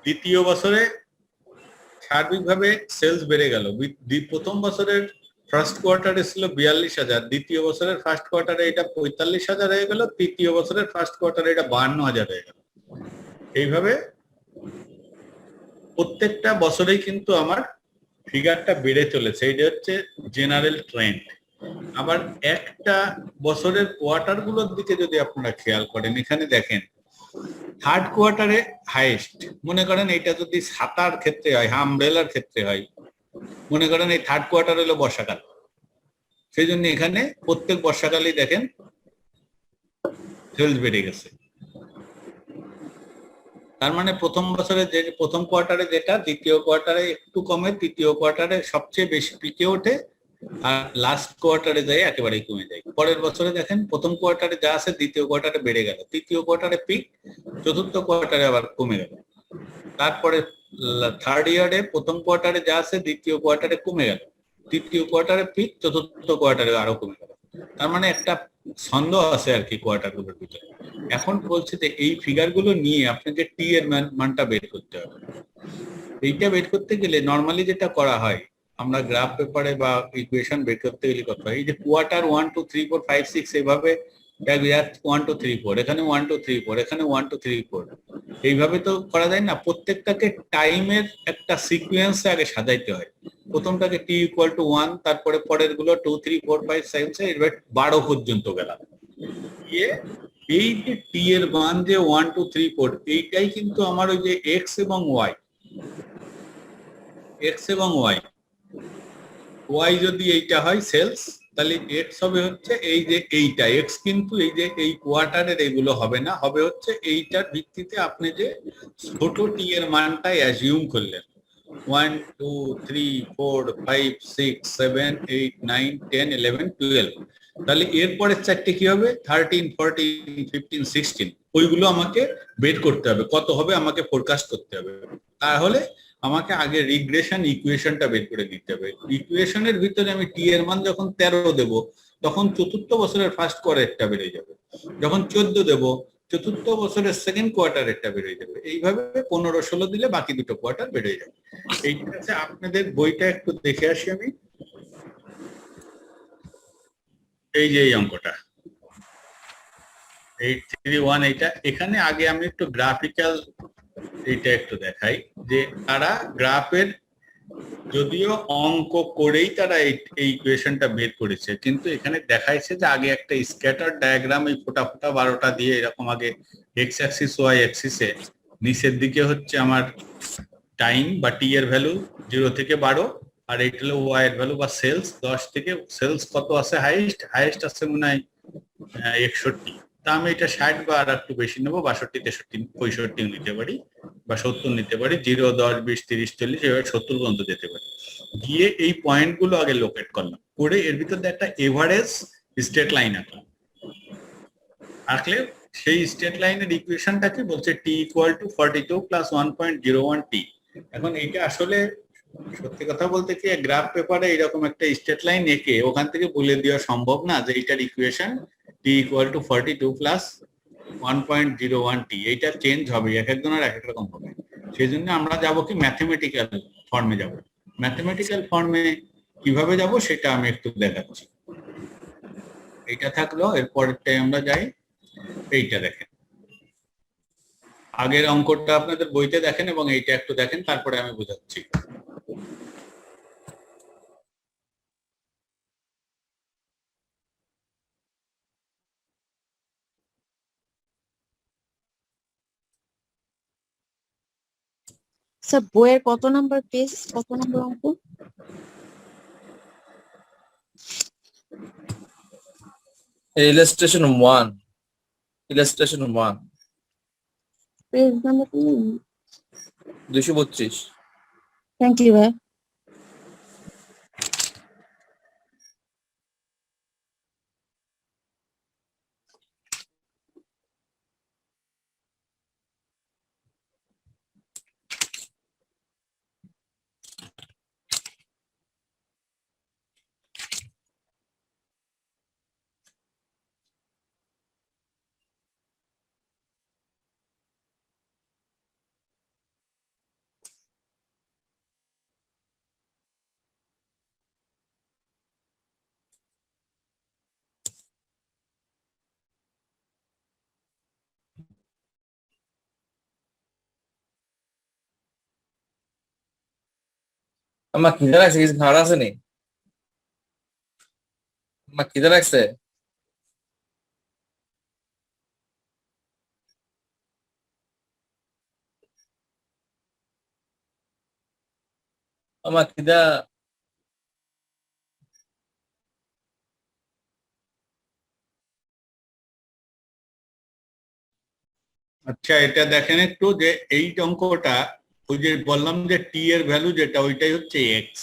দ্বিতীয় বছরে সার্বিকভাবে সেলস বেড়ে গেল। প্রথম বছরের ফার্স্ট কোয়ার্টারে ছিল 42,000, দ্বিতীয় বছরের ফার্স্ট কোয়ার্টারে এটা 45,000 হয়ে গেল, তৃতীয় বছরের ফার্স্ট কোয়ার্টারে এটা 52,000 হয়ে গেল। এইভাবে প্রত্যেকটা বছরেই কিন্তু আমার ফিগারটা বেড়ে চলেছে, এটা হচ্ছে জেনারেল ট্রেন্ড। আবার একটা বছরের কোয়ার্টার গুলোর দিকে যদি আপনারা খেয়াল করেন, এখানে দেখেন থার্ড কোয়ার্টারে হাইয়েস্ট। মনে করেন এটা যদি ছাতার ক্ষেত্রে হয়, আমব্রেলার ক্ষেত্রে হয়, মনে করেন এই থার্ড কোয়ার্টার হলো বর্ষাকাল, সেই জন্য এখানে প্রত্যেক বর্ষাকালেই দেখেন সেলস বেড়ে গেছে। তার মানে প্রথম বছরে যে প্রথম কোয়ার্টারে যেটা, দ্বিতীয় কোয়ার্টারে একটু কমে, তৃতীয় কোয়ার্টারে সবচেয়ে বেশি পিকে ওঠে, আর লাস্ট কোয়ার্টারে যায় একেবারেই কমে যায়। পরের বছরে দেখেন প্রথম কোয়ার্টারে যা আছে দ্বিতীয় কোয়ার্টারে বেড়ে গেল, তৃতীয় কোয়ার্টারে পিক, চতুর্থ কোয়ার্টারে আবার কমে গেল। তারপরে থার্ড ইয়ারে প্রথম কোয়ার্টারে যা আছে দ্বিতীয় কোয়ার্টারে কমে গেল, তৃতীয় কোয়ার্টারে পিক, চতুর্থ কোয়ার্টারে আরো কমে গেল। তার মানে একটা ছন্দ আছে আর কি কোয়ার্টার গুলোর ভিতরে। এখন বলছে যে এই ফিগার গুলো নিয়ে আপনাকে টি এর মানটা বের করতে হবে। এইটা বের করতে গেলে নর্মালি যেটা করা হয়, আমরা গ্রাফ পেপারে বা ইকুয়েশন বের করতে গেলে কত হয়, এই যে কোয়ার্টার 1 2 3 4 5 6 এইভাবে 1 2 3 4, এখানে 1 2 3 4, এখানে 1 2 3 4, এইভাবে তো করা যায় না। প্রত্যেকটাকে টাইমের একটা সিকোয়েন্সে আগে সাজাইতে হয়। প্রথমটাকে t = 1, তারপরে পরের গুলো 2 3 4 5 6 7 12 পর্যন্ত গেলাম। এই যে t এর মান যে 1 2 3 4, এইটাই কিন্তু আমার ওই যে x এবং y যদি এইটা হয় সেলস, তাহলে x হবে হচ্ছে এই যে এইটা x, কিন্তু এই যে এই কোয়ার্টারের এগুলো হবে না, হবে হচ্ছে এইটার ভিত্তিতে আপনি যে ছোট t এর মানটা অ্যাজিউম করলেন 1 2 3 4 5 6 7 8 9 10 11 12, তাহলে এরপরের চারটে কি হবে 13 14 15 16, ওইগুলো আমাকে বের করতে হবে, কত হবে আমাকে ফোরকাস্ট করতে হবে। তাহলে আমাকে আগে রিগ্রেশন ইকুয়েশনটা বের করে দিতে হবে। ইকুয়েশনের ভিতরে আমি টি এর মান যখন 13 দেব, তখন চতুর্থ বছরের ফার্স্ট কোয়ার্টারটা বেড়ে যাবে, যখন 14 দেব চতুর্থ বছরের সেকেন্ড কোয়ার্টারটা বেড়ে যাবে, এইভাবে 15 16 দিলে বাকি দুটো কোয়ার্টার বেড়ে যাবে। এইটা আছে আপনাদের বইটা একটু দেখে আসি আমি। এই যে এই অঙ্কটা 831, এইটা এখানে আগে আমি একটু গ্রাফিক্যাল এইটা একটু দেখাই, যে তারা গ্রাফের যদিও অঙ্ক করেই তারা এই ইকুয়েশনটা বের করেছে, কিন্তু এখানে দেখাইছে যে আগে একটা স্ক্যাটার ডায়াগ্রাম এই ফোটা ফোটা 12টা দিয়ে এরকম আগে এক্স অ্যাক্সিস ওয়াই অ্যাক্সিসে নিচের দিকে হচ্ছে আমার টাইম বা টি এর ভ্যালু 0 থেকে 12, আর এইটা হলো ওয়াই এর ভ্যালু বা সেলস 10 থেকে, সেলস কত আছে হাইয়েস্ট আছে মনে হয় 61, তা আমি এটা 60 বা আর একটু বেশি নেবো, 62 63 65 নিতে পারি বা 70 নিতে পারি, 0 10 20 30 40 এভাবে 70 পর্যন্ত যেতে পারি। গিয়ে এই পয়েন্ট গুলো আগে লোকেট করলাম, করে এর ভিতর দিয়ে একটা এভারেজ স্ট্রেট লাইন আঁকলে সেই স্ট্রেট লাইনের ইকুয়েশনটাকে বলছে t = 42 + 1.01 t। এখন এইটা আসলে সত্যি কথা বলতে কি গ্রাফ পেপারে এরকম একটা স্ট্রেট লাইন এঁকে ওখান থেকে বলে দেওয়া সম্ভব না যে এইটার ইকুয়েশন t = 42 + 1.01 t। এইটা চেঞ্জ হবে, এক একজনের এক এক রকম হবে। সেই জন্য আমরা যাব কি ম্যাথমেটিক্যাল ফর্মে যাব। ম্যাথমেটিক্যাল ফর্মে কিভাবে যাব সেটা আমি একটু দেখাচ্ছি। এইটা থাকলো, এর পরেরটাই আমরা যাই। এইটা দেখেন, আগের অঙ্কটা আপনাদের বইতে দেখেন এবং এইটা একটু দেখেন, তারপরে আমি বোঝাচ্ছি। স্যার বইয়ের কত নাম্বার পেজ, কত নাম্বার অঙ্ক? Illustration 1, illustration 1 page number 232। Thank you ভাই। আমার খিদে লাগছে, কিছু খাওয়ার আছে নি? আমার খিদে লাগছে। আমার খিদা। আচ্ছা, এটা দেখেন একটু, যে এই অঙ্কটা ওই যে বললাম যে টি এর ভ্যালু যেটা, ওইটাই হচ্ছে এক্স।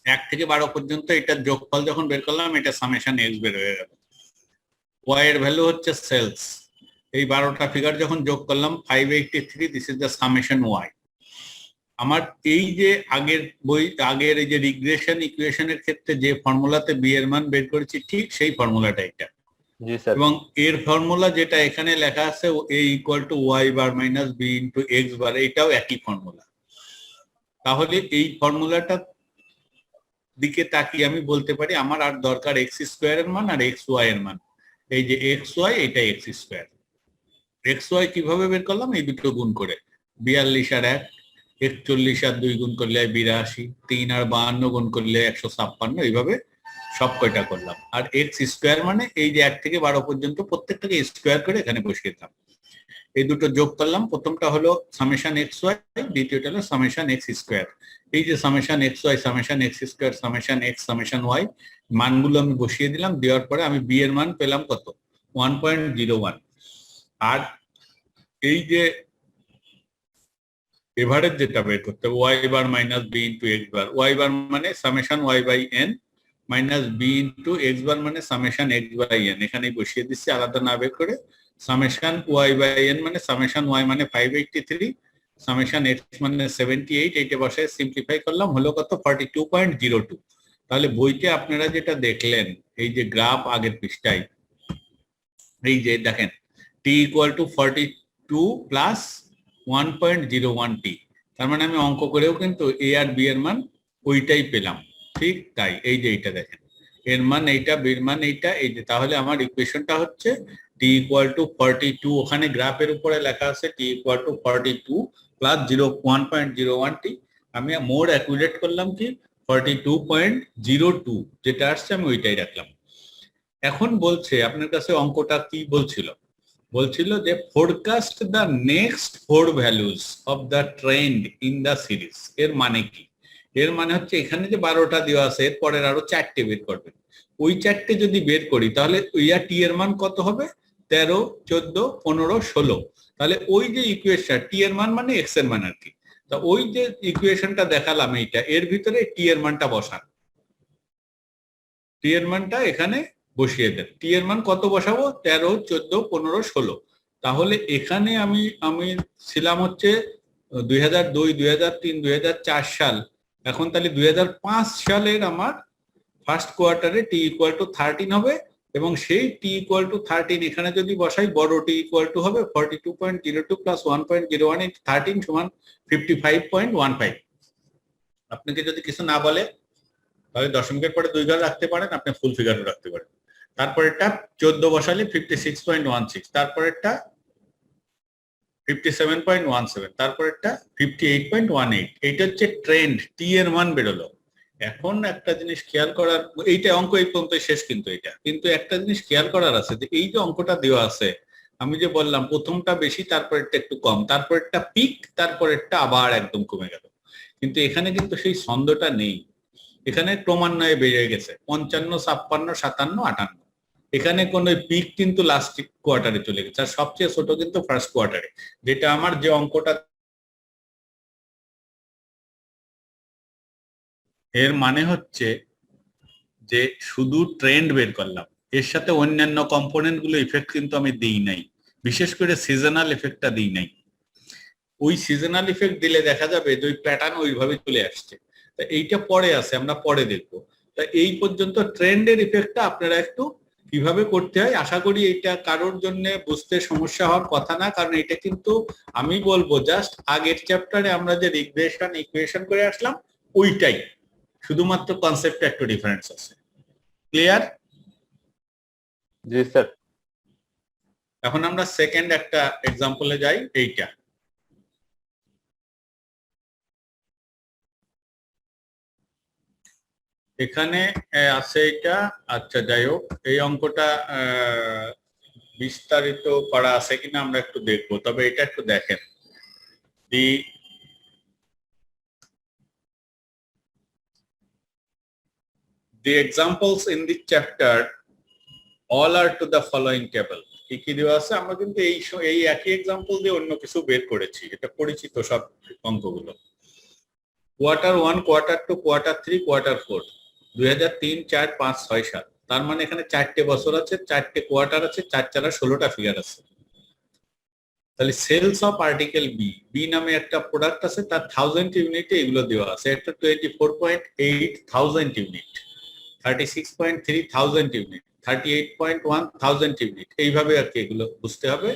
1 থেকে 12 পর্যন্ত এটার যোগফল যখন বের করলাম, এটা সামেশন এক্স বের হয়ে গেল। ওয়াই এর ভ্যালু হচ্ছে সেলস। এই 12টা ফিগার যখন যোগ করলাম 583, this is the summation Y. আমার এই যে আগের এই যে রিগ্রেশন ইকুয়েশনের ক্ষেত্রে যে ফর্মুলাতে বি এর মান বের করেছি, ঠিক সেই ফর্মুলাটা এটা। জি স্যার। এবং এর ফর্মুলা যেটা এখানে লেখা আছে, a equal to Y bar minus B into X bar, এটাও একই ফর্মুলা। তাহলে এই ফর্মুলাটা দিকে তাকিয়ে আমি বলতে পারি আমার আর দরকার এক্স স্কোয়ার এর মান আর এক্স ওয়াই এর মান। এই যে এক্স ওয়াই, এটা এক্স স্কোয়ার। এক্স ওয়াই কিভাবে বের করলাম? এই দুটো গুণ করে, 42 আর 1, 41 আর 2 গুণ করলে 82, 3 আর 52 গুণ করলে 156, এইভাবে সব কয়টা করলাম। আর এক্স স্কোয়ার মানে এই যে 1 থেকে 12 পর্যন্ত প্রত্যেকটাকে স্কোয়ার করে এখানে বসিয়ে দিলাম। এই দুটো যোগ করলাম, প্রথমটা হলো সামেশন এক্স ওয়াই, দ্বিতীয়টা হলো সামেশন এক্স স্কোয়ার। এই যে summation X Y, summation X square, summation X, summation Y, মানগুলো আমি বসিয়ে দিলাম। দেওয়ার পরে আমি বি এর মান পেলাম কত? 1.01। আর এই যে এভারেজ যেটা বের করতে হবে, Y bar minus B into X bar. Y bar মানে summation Y by N minus B into X bar মানে সামেশন এক্স বাই এন। এখানেই বসিয়ে দিচ্ছি আলাদা না বের করে। সামেশন ওয়াই বাই এন মানে সামেশন ওয়াই মানে 583, সামেশন এক্স মানে 78, এইটা বসায় সিম্পলিফাই করলাম, হলো কত? 42.02। তাহলে বইতে আপনারা যেটা দেখলেন, এই যে গ্রাফ আগের পৃষ্ঠায়, এই যে দেখেন টি ইকুয়াল টু 42 প্লাস 1.01 টি, তার মানে আমি অঙ্ক করেও কিন্তু এ আর বি এর মান ওইটাই পেলাম। ঠিক তাই, এই যে এইটা দেখেন, এর মান এইটা, বির মান এইটা, এই যে। তাহলে আমার ইকুয়েশনটা হচ্ছে টি ইকুয়াল টু 42, ওখানে গ্রাফের উপরে লেখা আছে টি ইকুয়াল টু 42 প্লাস 1.01 টি। আমি মোর অ্যাকুরেট করলাম কি 42.02, যেটা আসছে আমি ওইটাই রাখলাম। এখন বলছে আপনার কাছে অঙ্কটা কি বলছিল? বলছিল যে forecast the next 4 values of the trend in the series. এর মানে কি? এর মানে হচ্ছে এখানে যে 12টা দেওয়া আছে, এর পরের আরো 4টে বের করবেন। ওই 4টে যদি বের করি তাহলে ইয়ার টি এর মান কত হবে? 13, 14, 15, 16। তাহলে ওই যে ইকুয়েশন টি এর মান মানে এক্স এর মান আর কি, তা ওই যে ইকুয়েশনটা দেখালাম এইটা, এর ভিতরে টি এর মানটা বসান। টি এর মানটা এখানে বসিয়ে দেন। টি এর মান কত বসাবো? 13, 14, 15, 16। তাহলে এখানে আমি ছিলাম হচ্ছে 2002, 2003, 2004 সাল। এখন তাহলে 2005 সালের আমার ফার্স্ট কোয়ার্টারে টি ইকুয়াল টু 13 হবে, এবং সেই টি ইকুয়াল টু 13 এখানে যদি বসাই, বড় টি ইকুয়াল টু হবে 42.02 প্লাস 1.01 ইন্টু 13 সমান 55.15। আপনাকে যদি কিছু না বলে তাহলে দশমিকের পরে 2 ঘর রাখতে পারেন, আপনি ফুল ফিগারও রাখতে পারেন। তারপরেরটা 14 বসালে 56.16, তারপরেরটা 57.17, তারপরেরটা 58.18। এইটা হচ্ছে ট্রেন্ড, টি এর মান বেরোলো। এখন একটা জিনিস খেয়াল করার, এইটা অঙ্ক এই পর্যন্ত শেষ, কিন্তু এটা কিন্তু একটা জিনিস খেয়াল করার আছে যে এই যে অঙ্কটা দেওয়া আছে, আমি যে বললাম প্রথমটা বেশি, তারপরেরটা একটু কম, তারপরেরটা পিক, তারপরেরটা আবার একদম কমে গেল, কিন্তু এখানে কিন্তু সেই ছন্দটা নেই। এখানে ক্রমান্বয়ে বেড়ে গেছে 55, 56, 57, 58। এখানে কোন পিক কিন্তু লাস্ট কোয়ার্টারে চলে গেছে, আর সবচেয়ে ছোট কিন্তু ফার্স্ট কোয়ার্টারে, যেটা আমার যে অঙ্কটা। এর মানে হচ্ছে যে শুধু ট্রেন্ড বের করলাম, এর সাথে অন্যান্য কম্পোনেন্ট গুলো ইফেক্ট কিন্তু আমি দিই নাই, বিশেষ করে সিজনাল এফেক্টটা দিই নাই। ওই সিজনাল ইফেক্ট দিলে দেখা যাবে যে ওই প্যাটার্ন ওইভাবে চলে আসছে। তা এইটা পরে আছে, আমরা পরে দেখবো। তা এই পর্যন্ত ট্রেন্ডের ইফেক্টটা আপনারা একটু কিভাবে করতে হয়, আশা করি এটা কারোর জন্য বুঝতে সমস্যা হওয়ার কথা না, কারণ এটা কিন্তু আমি বলবো জাস্ট আগের চ্যাপ্টারে আমরা যে রিগ্রেশন ইকুয়েশন করে আসলাম ওইটাই, শুধুমাত্র কনসেপ্টে একটু ডিফারেন্স আছে। ক্লিয়ার? জি স্যার। এখন আমরা সেকেন্ড একটা এক্সাম্পলে যাই। এইটা এখানে আছে এটা, আচ্ছা যাই হোক, এই অঙ্কটা বিস্তারিত করা আছে কিনা আমরা একটু দেখবো, তবে এটা একটু দেখেন। The examples in this chapter all are to the following table. কি দেওয়া আছে, আমরা কিন্তু এই একই এক্সাম্পল দিয়ে অন্য কিছু বের করেছি, এটা পরিচিত সব অঙ্কগুলো। Quarter 1, quarter 2, quarter 3, quarter 4, 2003, 4, 5, 6, 7। তার মানে এখানে 4টে বছর আছে, 4টে কোয়ার্টার আছে, 4 4 16টা ফিগার আছে। তাহলে sales of article B, B নামে একটা প্রোডাক্ট আছে, তার 1000 ইউনিটে এগুলো দেওয়া আছে। একটা 24.8 thousand unit, 36.3 thousand unit, 38.1 thousand unit, এইভাবে আর কি এগুলো বুঝতে হবে।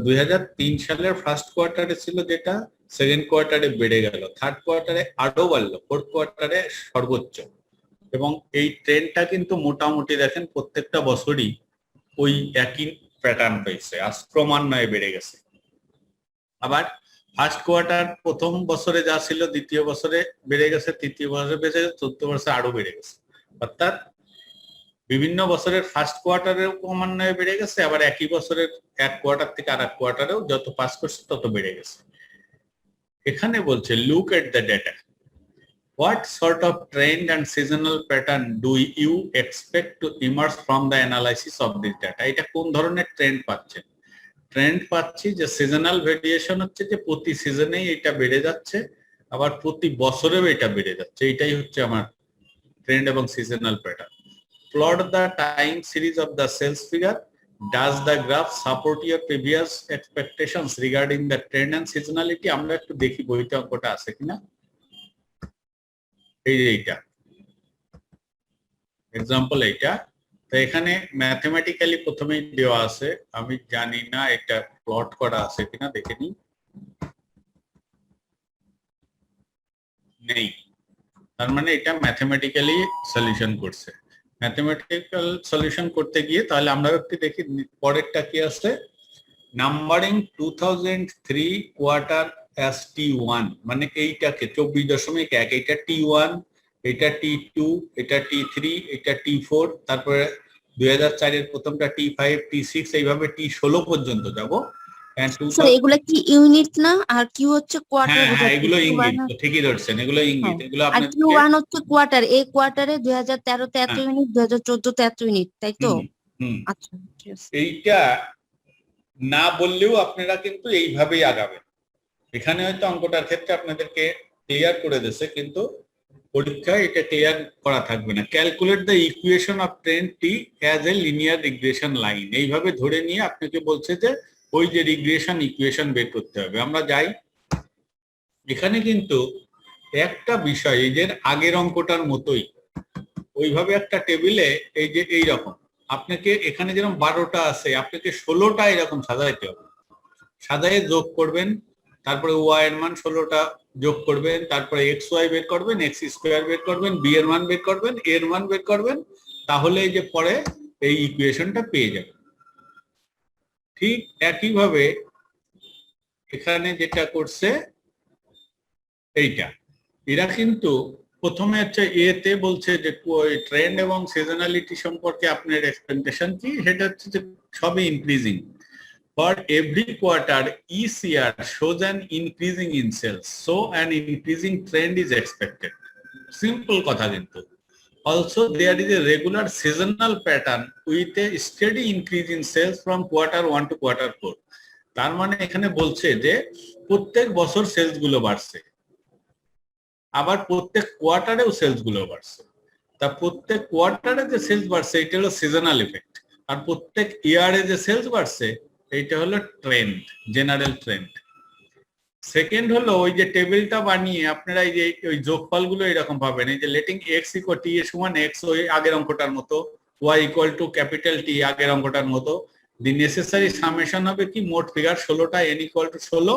2003 সালের ফার্স্ট কোয়ার্টারে ছিল যেটা, সেকেন্ড কোয়ার্টারে বেড়ে গেল, থার্ড কোয়ার্টারে আরো বাড়লো, ফোর্থ কোয়ার্টারে সর্বোচ্চ। এবং এই ট্রেন্ডটা কিন্তু মোটামুটি দেখেন প্রত্যেকটা বছরই ওই একই প্যাটার্ন পেয়েছে, আর ক্রমান্বয়ে বেড়ে গেছে। আবার ফার্স্ট কোয়ার্টার প্রথম বছরে যা ছিল দ্বিতীয় বছরে বেড়ে গেছে, তৃতীয় বছরে বেড়ে গেছে, চতুর্থ বছরে আরো বেড়ে গেছে। অর্থাৎ বিভিন্ন বছরের ফার্স্ট কোয়ার্টারেও ক্রমান্বয়ে বেড়ে গেছে, আবার একই বছরের এক কোয়ার্টার থেকে আর এক কোয়ার্টারেও যত পাস করছে তত বেড়ে গেছে। এখানে বলছে look at the data, what sort of trend and seasonal pattern do you expect to emerge from the analysis of this data? এটা কোন ধরনের ট্রেন্ড পাচ্ছেন? ট্রেন্ড পাচ্ছি যে সিজনাল ভেরিয়েশন হচ্ছে যে প্রতি সিজনেই এটা বেড়ে যাচ্ছে, আবার প্রতি বছরেও এটা বেড়ে যাচ্ছে, এটাই হচ্ছে আমার ট্রেন্ড এবং seasonal pattern. Plot the time series of the sales figure, does the graph support your previous expectations regarding the trend and seasonality. আমরা একটু দেখি বইতে অঙ্কটা আছে কিনা। এই যে এইটা এক্সাম্পল, এইটা তো এখানে ম্যাথমেটিক্যালি প্রথমেই দেওয়া আছে, আমি জানি না এটা প্লট করা আছে কিনা, দেখে নিই। নেই, তার মানে এটা ম্যাথমেটিক্যালি সলিউশন করছে। ম্যাথমেটিক্যাল সলিউশন করতে গিয়ে তাহলে আমরা একটু দেখি পরেরটা কি আছে। নাম্বারিং 2003 কোয়ার্টার as T1, মানে এইটাকে 24.1, এটা T1, এটা T2, এটা T3, এটা T4, তারপরে 2004 এর প্রথমটা T5, T6, এইভাবে T16 পর্যন্ত যাব। স্যার এগুলা কি ইউনিট না, আর কিউ হচ্ছে কোয়ার্টার? হ্যাঁ, এগুলো ইঙ্গিত, ঠিকই ধরছেন, এগুলো ইঙ্গিত। এগুলো আর আপনাদের Q1 হচ্ছে কোয়ার্টার, এই কোয়ার্টারে 2013 তে এত ইউনিট, 2014 তে এত ইউনিট, তাই তো? আচ্ছা, ঠিক আছে। এইটা না বললেও আপনারা কিন্তু এইভাবেই আগাবেন। এখানে হয়তো অঙ্কটার ক্ষেত্রে আপনাদেরকে ক্লিয়ার করে দিয়েছে, কিন্তু পরীক্ষায় এটা ক্লিয়ার করা থাকবে না। Calculate the equation of trend T as a linear regression line, এইভাবে ধরে নিয়ে আপনাকে বলছে যে ওই যে রিগ্রেশন ইকুয়েশন বের করতে হবে। আমরা যাই, এখানে কিন্তু একটা বিষয় এই যে আগের অঙ্কটার মতোই ওইভাবে একটা টেবিলে এই যে এইরকম আপনাকে এখানে যেরকম 12টা আছে, আপনাকে 16টা এরকম সাজাইতে হবে। সাজায়ে যোগ করবেন, তারপরে ওয়াই এর মান 16টা যোগ করবেন, তারপরে এক্স ওয়াই বের করবেন, এক্স স্কোয়ার বের করবেন, বি এর মান বের করবেন, এর মান বের করবেন, তাহলে এই যে পরে এই ইকুয়েশনটা পেয়ে যাবেন। ঠিক একইভাবে এখানে যেটা করছে এইটা, এরা কিন্তু প্রথমে হচ্ছে এতে বলছে যে ট্রেন্ড এবং সিজনালিটি সম্পর্কে আপনার এক্সপেকটেশন কি, সেটা হচ্ছে যে সবই increasing. For every quarter, each year shows an increasing in sales, so an increasing trend is expected. Simple কথা কিন্তু। Also, there is a regular seasonal pattern with a steady increase in sales from quarter 1 to quarter 4. তার মানে এখানে বলছে যে প্রত্যেক বছর সেলস গুলো বাড়ছে, আবার প্রত্যেক কোয়ার্টারেও সেলস গুলো বাড়ছে। তা প্রত্যেক কোয়ার্টারে যে সেলস বাড়ছে এটা হলো সিজনাল ইফেক্ট, আর প্রত্যেক ইয়ারে যে সেলস বাড়ছে এইটা হলো ট্রেন্ড, জেনারেল ট্রেন্ড। সেকেন্ড হলো ওই যে টেবিলটা বানিয়ে আপনারা এই যে ওই যোগফলগুলো এরকম পাবেন, এই যে লেটিং এক্স ইকুয়াল টি এর সমান এক্স, ওই আগের অঙ্কটার মতো, Y equal to capital T আগের অঙ্কটার মতো। দি নেসেসারি সামেশন হবে কি, মোট ফিগার 16টা, N equal to 16,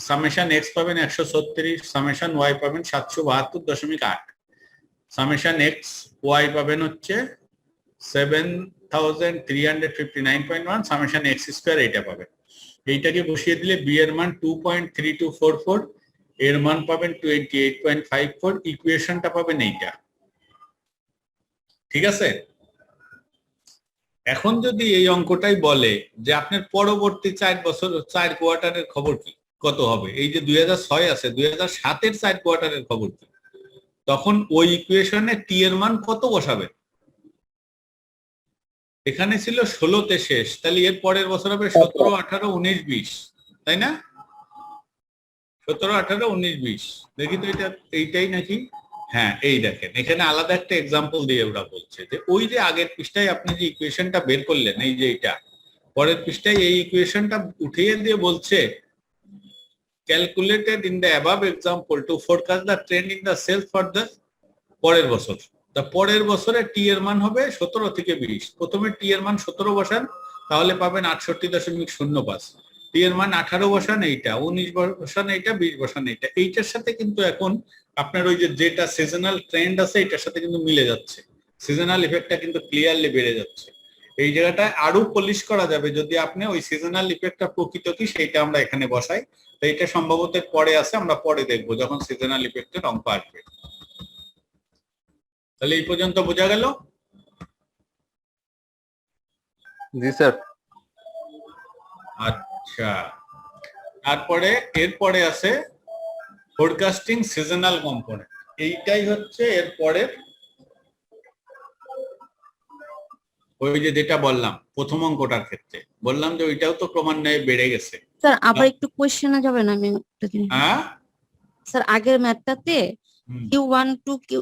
summation X পাবেন 136, সামেশন ওয়াই পাবেন 772.8, সামেশন এক্স ওয়াই পাবেন হচ্ছে 7359.1, সামেশন এক্স স্কয়ার এইটা পাবেন। এইটাকে বসিয়ে দিলে বি এর মান 2.3244, এর মান পাবেন 28.54, ইকুয়েশনটা পাবেন এইটা। ঠিক আছে? এখন যদি এই অঙ্কটাই বলে যে আপনার পরবর্তী 4 বছর 4 কোয়ার্টারের খবর কি, কত হবে, এই যে 2006 আছে 2007-এর 4 কোয়ার্টারের খবর কি, তখন ওই ইকুয়েশনে টি এর মান কত বসাবেন? এখানে ছিল 16তে শেষ, তাহলে এর পরের বছর হবে 17, 18, 19, 20, তাই না? 17, 18, 19, 20, দেখি তো এটা এইটাই নাকি? হ্যাঁ, এই দেখেন এখানে আলাদা একটা এক্সাম্পল দিয়ে ওরা বলছে যে ওই যে আগের পৃষ্ঠায় আপনি যে ইকুয়েশনটা বের করলেন, এই যে এটা পরের পৃষ্ঠায় এই ইকুয়েশনটা উঠিয়ে দিয়ে বলছে calculated in the above example to forecast the trend in the sales for the পরের বছর। তা পরের বছরে টি এর মান হবে 17 থেকে 20। প্রথমে টি এর মান 17 বসান, তাহলে পাবেন 68.05। টি এর মান 18 বসান এইটা, 19 বসান এইটা, 20 বসান এইটা। এইটার সাথে কিন্তু এখন আপনার ওই যে যেটা সিজনাল ট্রেন্ড আছে এটার সাথে কিন্তু মিলে যাচ্ছে, সিজনাল ইফেক্টটা কিন্তু ক্লিয়ারলি বেড়ে যাচ্ছে। এই জায়গাটায় আরো পলিশ করা যাবে যদি আপনি ওই সিজনাল ইফেক্টটা প্রকৃত কি সেইটা আমরা এখানে বসাই। তো এটা সম্ভবত পরে আছে, আমরা পরে দেখবো যখন সিজনাল ইফেক্টের অঙ্ক আসবে। তাহলে এই পর্যন্ত বোঝা গেল? জি স্যার। আচ্ছা, তারপরে এরপরে আছে ফোরকাস্টিং সিজনাল কম্পোনেন্ট। এইটাই হচ্ছে এরপরে ওই যে যেটা বললাম প্রথম অঙ্কটার ক্ষেত্রে বললাম যে ওইটাও তো ক্রমান্বয়ে বেড়ে গেছে। স্যার আবার একটু কোশ্চেনে যাবেন? আমি একটা জিনিস, হ্যাঁ স্যার আগের ম্যাথটাতে Q1 টু কিউ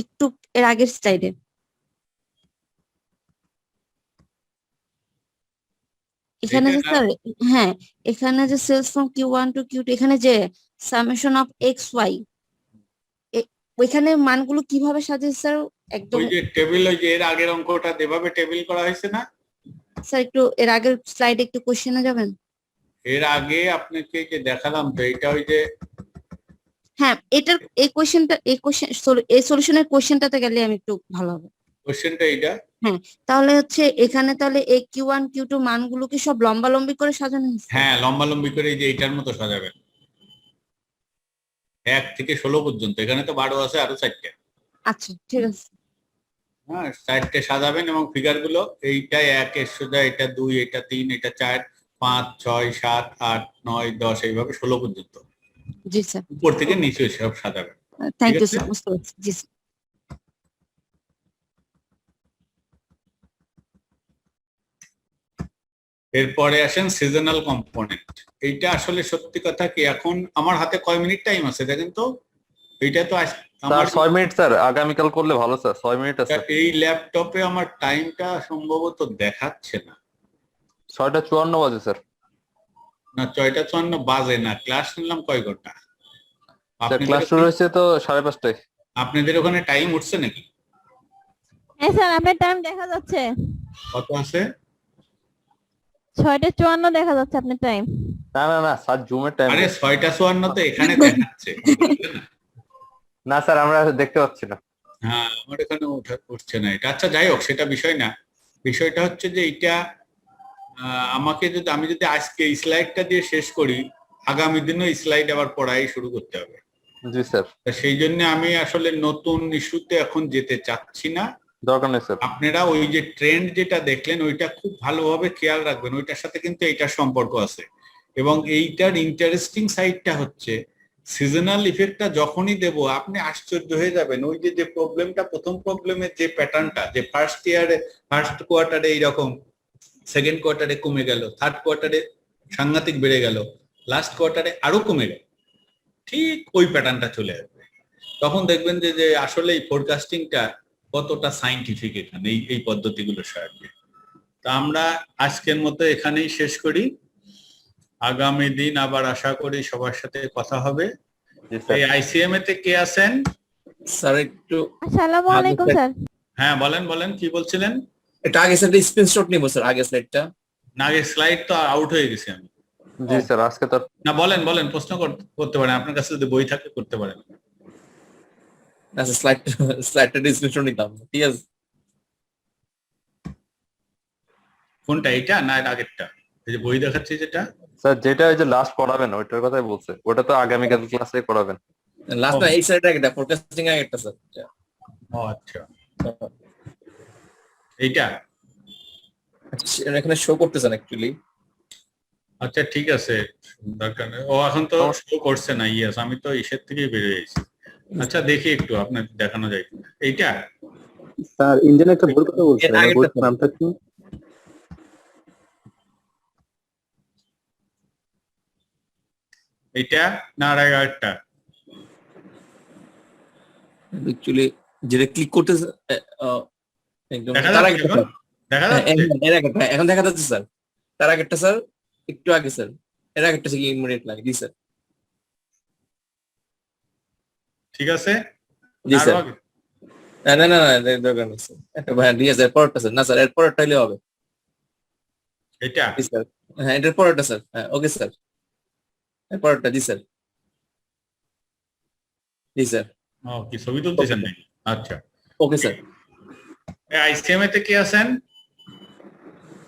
একটু এর আগের স্লাইডে এখানে যে স্যার, হ্যাঁ এখানে যে sales from Q1 two Q2, এখানে যে সামেশন অফ এক্স ওয়াই, ওইখানে মানগুলো কিভাবে সাজিয়েছে স্যার? একদম ওই যে টেবিল, ওই যে এর আগের অঙ্কটা যেভাবে টেবিল করা হয়েছে না স্যার, একটু এর আগের স্লাইডে একটু কোশ্চেনে যাবেন? এর আগে আপনাকে যে দেখালাম তো এটা ওই যে, হ্যাঁ এটার এই কোশ্চেনটা, এই কোশ্চেন এই সলিউশনের কোশ্চেনটাতে গেলে আমি একটু ভালো হবে। কোশ্চেনটা এইটা। হ্যাঁ তাহলে হচ্ছে এখানে তাহলে এই Q1 Q2 মানগুলো কি সব লম্বা লম্বি করে সাজানো হয়েছে? হ্যাঁ লম্বালম্বি করে এই যে এইটার মতো সাজাবেন 1 থেকে 16 পর্যন্ত। এখানে তো 12 আছে, আরো 4টে। আচ্ছা ঠিক আছে। হ্যাঁ 4টে সাজাবেন এবং ফিগার গুলো এইটা 1 এর সোজা, এটা 2, এটা 3, এটা 4, 5, 6, 7, 8, 9, 10 এইভাবে 16 পর্যন্ত জি স্যার, উপর থেকে নিচে সব সাজাবেন। থ্যাংক ইউ আছে? স্যার, বুঝতে পারছি। জি স্যার। এরপরে আসেন সিজনাল কম্পোনেন্ট। এইটা আসলে সত্যি কথা কি, এখন আমার হাতে কয় মিনিট টাইম আছে দেখেন তো। এইটা তো স্যার 6 মিনিট স্যার, আগামীকাল করলে ভালো স্যার। 6 মিনিট আছে। এই ল্যাপটপে আমার টাইমটা সম্ভবত দেখাচ্ছে না। 6:54 বাজে স্যার। না 6:54 বাজে না, ক্লাস নিলাম কয় ঘন্টা? স্যার ক্লাস শুরু হয়েছে তো 5:30টায়। আপনাদের ওখানে টাইম উঠছে নাকি? হ্যাঁ স্যার, আপনার টাইম দেখা যাচ্ছে। কত আছে? 6:54 দেখা যাচ্ছে আপনার টাইম। না না না স্যার, জুমের টাইম। আরে 6:54 তো এখানে দেখাচ্ছে। না স্যার, আমরা দেখতে পাচ্ছি না। হ্যাঁ আমার এখানে উঠছে না এটা। আচ্ছা যাই হোক, সেটা বিষয় না। বিষয়টা হচ্ছে যে এটা আমাকে যদি আমি যদি আজকে এই স্লাইডটা দিয়ে শেষ করি, আগামী দিনও স্লাইড আবার পড়াই শুরু করতে হবে। জি স্যার। সেই জন্য আমি আসলে নতুন ইস্যুতে এখন যেতে চাচ্ছি না। দরকার নেই স্যার। আপনারা ওই যে ট্রেন্ড যেটা দেখলেন ওইটা খুব ভালোভাবে খেয়াল রাখবেন, ওইটার সাথে কিন্তু এইটার সম্পর্ক আছে। এবং এইটার ইন্টারেস্টিং সাইডটা হচ্ছে সিজনাল ইফেক্টটা যখনই দেব আপনি আশ্চর্য হয়ে যাবেন। ওই যে প্রবলেমটা, প্রথম প্রবলেমের যে প্যাটার্নটা, যে ফার্স্ট কোয়ার্টারে এইরকম, সেকেন্ড কোয়ার্টারে কমে গেল, থার্ড কোয়ার্টারে সাংঘাতিক বেড়ে গেল, লাস্ট কোয়ার্টারে আরো কমে গেল, ঠিক ওই প্যাটার্নটা চলে আসবে। তখন দেখবেন যে আসলে এই ফোরকাস্টিংটা কতটা সাইন্টিফিক এখানে এই পদ্ধতিগুলোর সাহায্যে। তা আমরা আজকের মতো এখানেই শেষ করি। আগামী দিন আবার আশা করি সবার সাথে কথা হবে। এই আইসিএম তে কে আছেন? স্যার একটু আসসালামু আলাইকুম স্যার। হ্যাঁ বলেন বলেন, কি বলছিলেন? এটা আগে স্যার স্ক্রিনশট নিব স্যার, আগে স্লাইডটা। না আগে স্লাইড তো আউট হয়ে গেছে আমি। জি স্যার আজকে তো না বলেন বলেন, প্রশ্ন করতে পারেন, আপনার কাছে যদি বই থাকে করতে পারেন। আচ্ছা স্লাইডটা স্ক্রিনশট নিতাম, ঠিক আছে। কোনটা, এইটা না এর আগেরটা? এই যে বই দেখাচ্ছি যেটা স্যার, যেটা ওই যে লাস্ট পড়াবেন ওইটার কথাই বলছে, ওটা তো আগামীকাল ক্লাসে পড়াবেন। লাস্ট না, এই সাইডটা একটা ফোরকাস্টিং এর একটা স্যার। ও আচ্ছা, এইটা এখানে শো করতেছেন অ্যাকচুয়ালি। আচ্ছা ঠিক আছে, দরকার নেই। ও এখন তো শো করছে না। ইয়েস, আমি তো ইসের থেকেই বেরিয়ে গেছি। আচ্ছা দেখি একটু আপনার দেখানো যায় কিনা। এইটা স্যার ইঞ্জিন একটা ভুল কথা বলছেন, আমার বইটার নামটা কি? এইটা না আর একটা? অ্যাকচুয়ালি যেটা ক্লিক করতেছে একদম দেখা তার যাচ্ছে আগে এখন? দেখা যাচ্ছে? এখন দেখা যাচ্ছে স্যার। তার আগেরটা স্যার একটু আগে স্যার, এর আগেরটা থেকে ইমিডিয়েট লাগে। জি স্যার। ঠিক আছে। জি আরো স্যার। আগে? না না না না, দরকার নেই স্যার। ভাই ঠিক আছে, এরপরটা স্যার। না স্যার এরপরটা হলে হবে। এটা জি স্যার। হ্যাঁ এটার পরেরটা স্যার। হ্যাঁ ওকে স্যার, এরপরটা। জি স্যার। জি স্যার। ও কি ছবি তুলতেছেন নাকি? আচ্ছা ওকে স্যার। আইসিএম তে কে আছেন?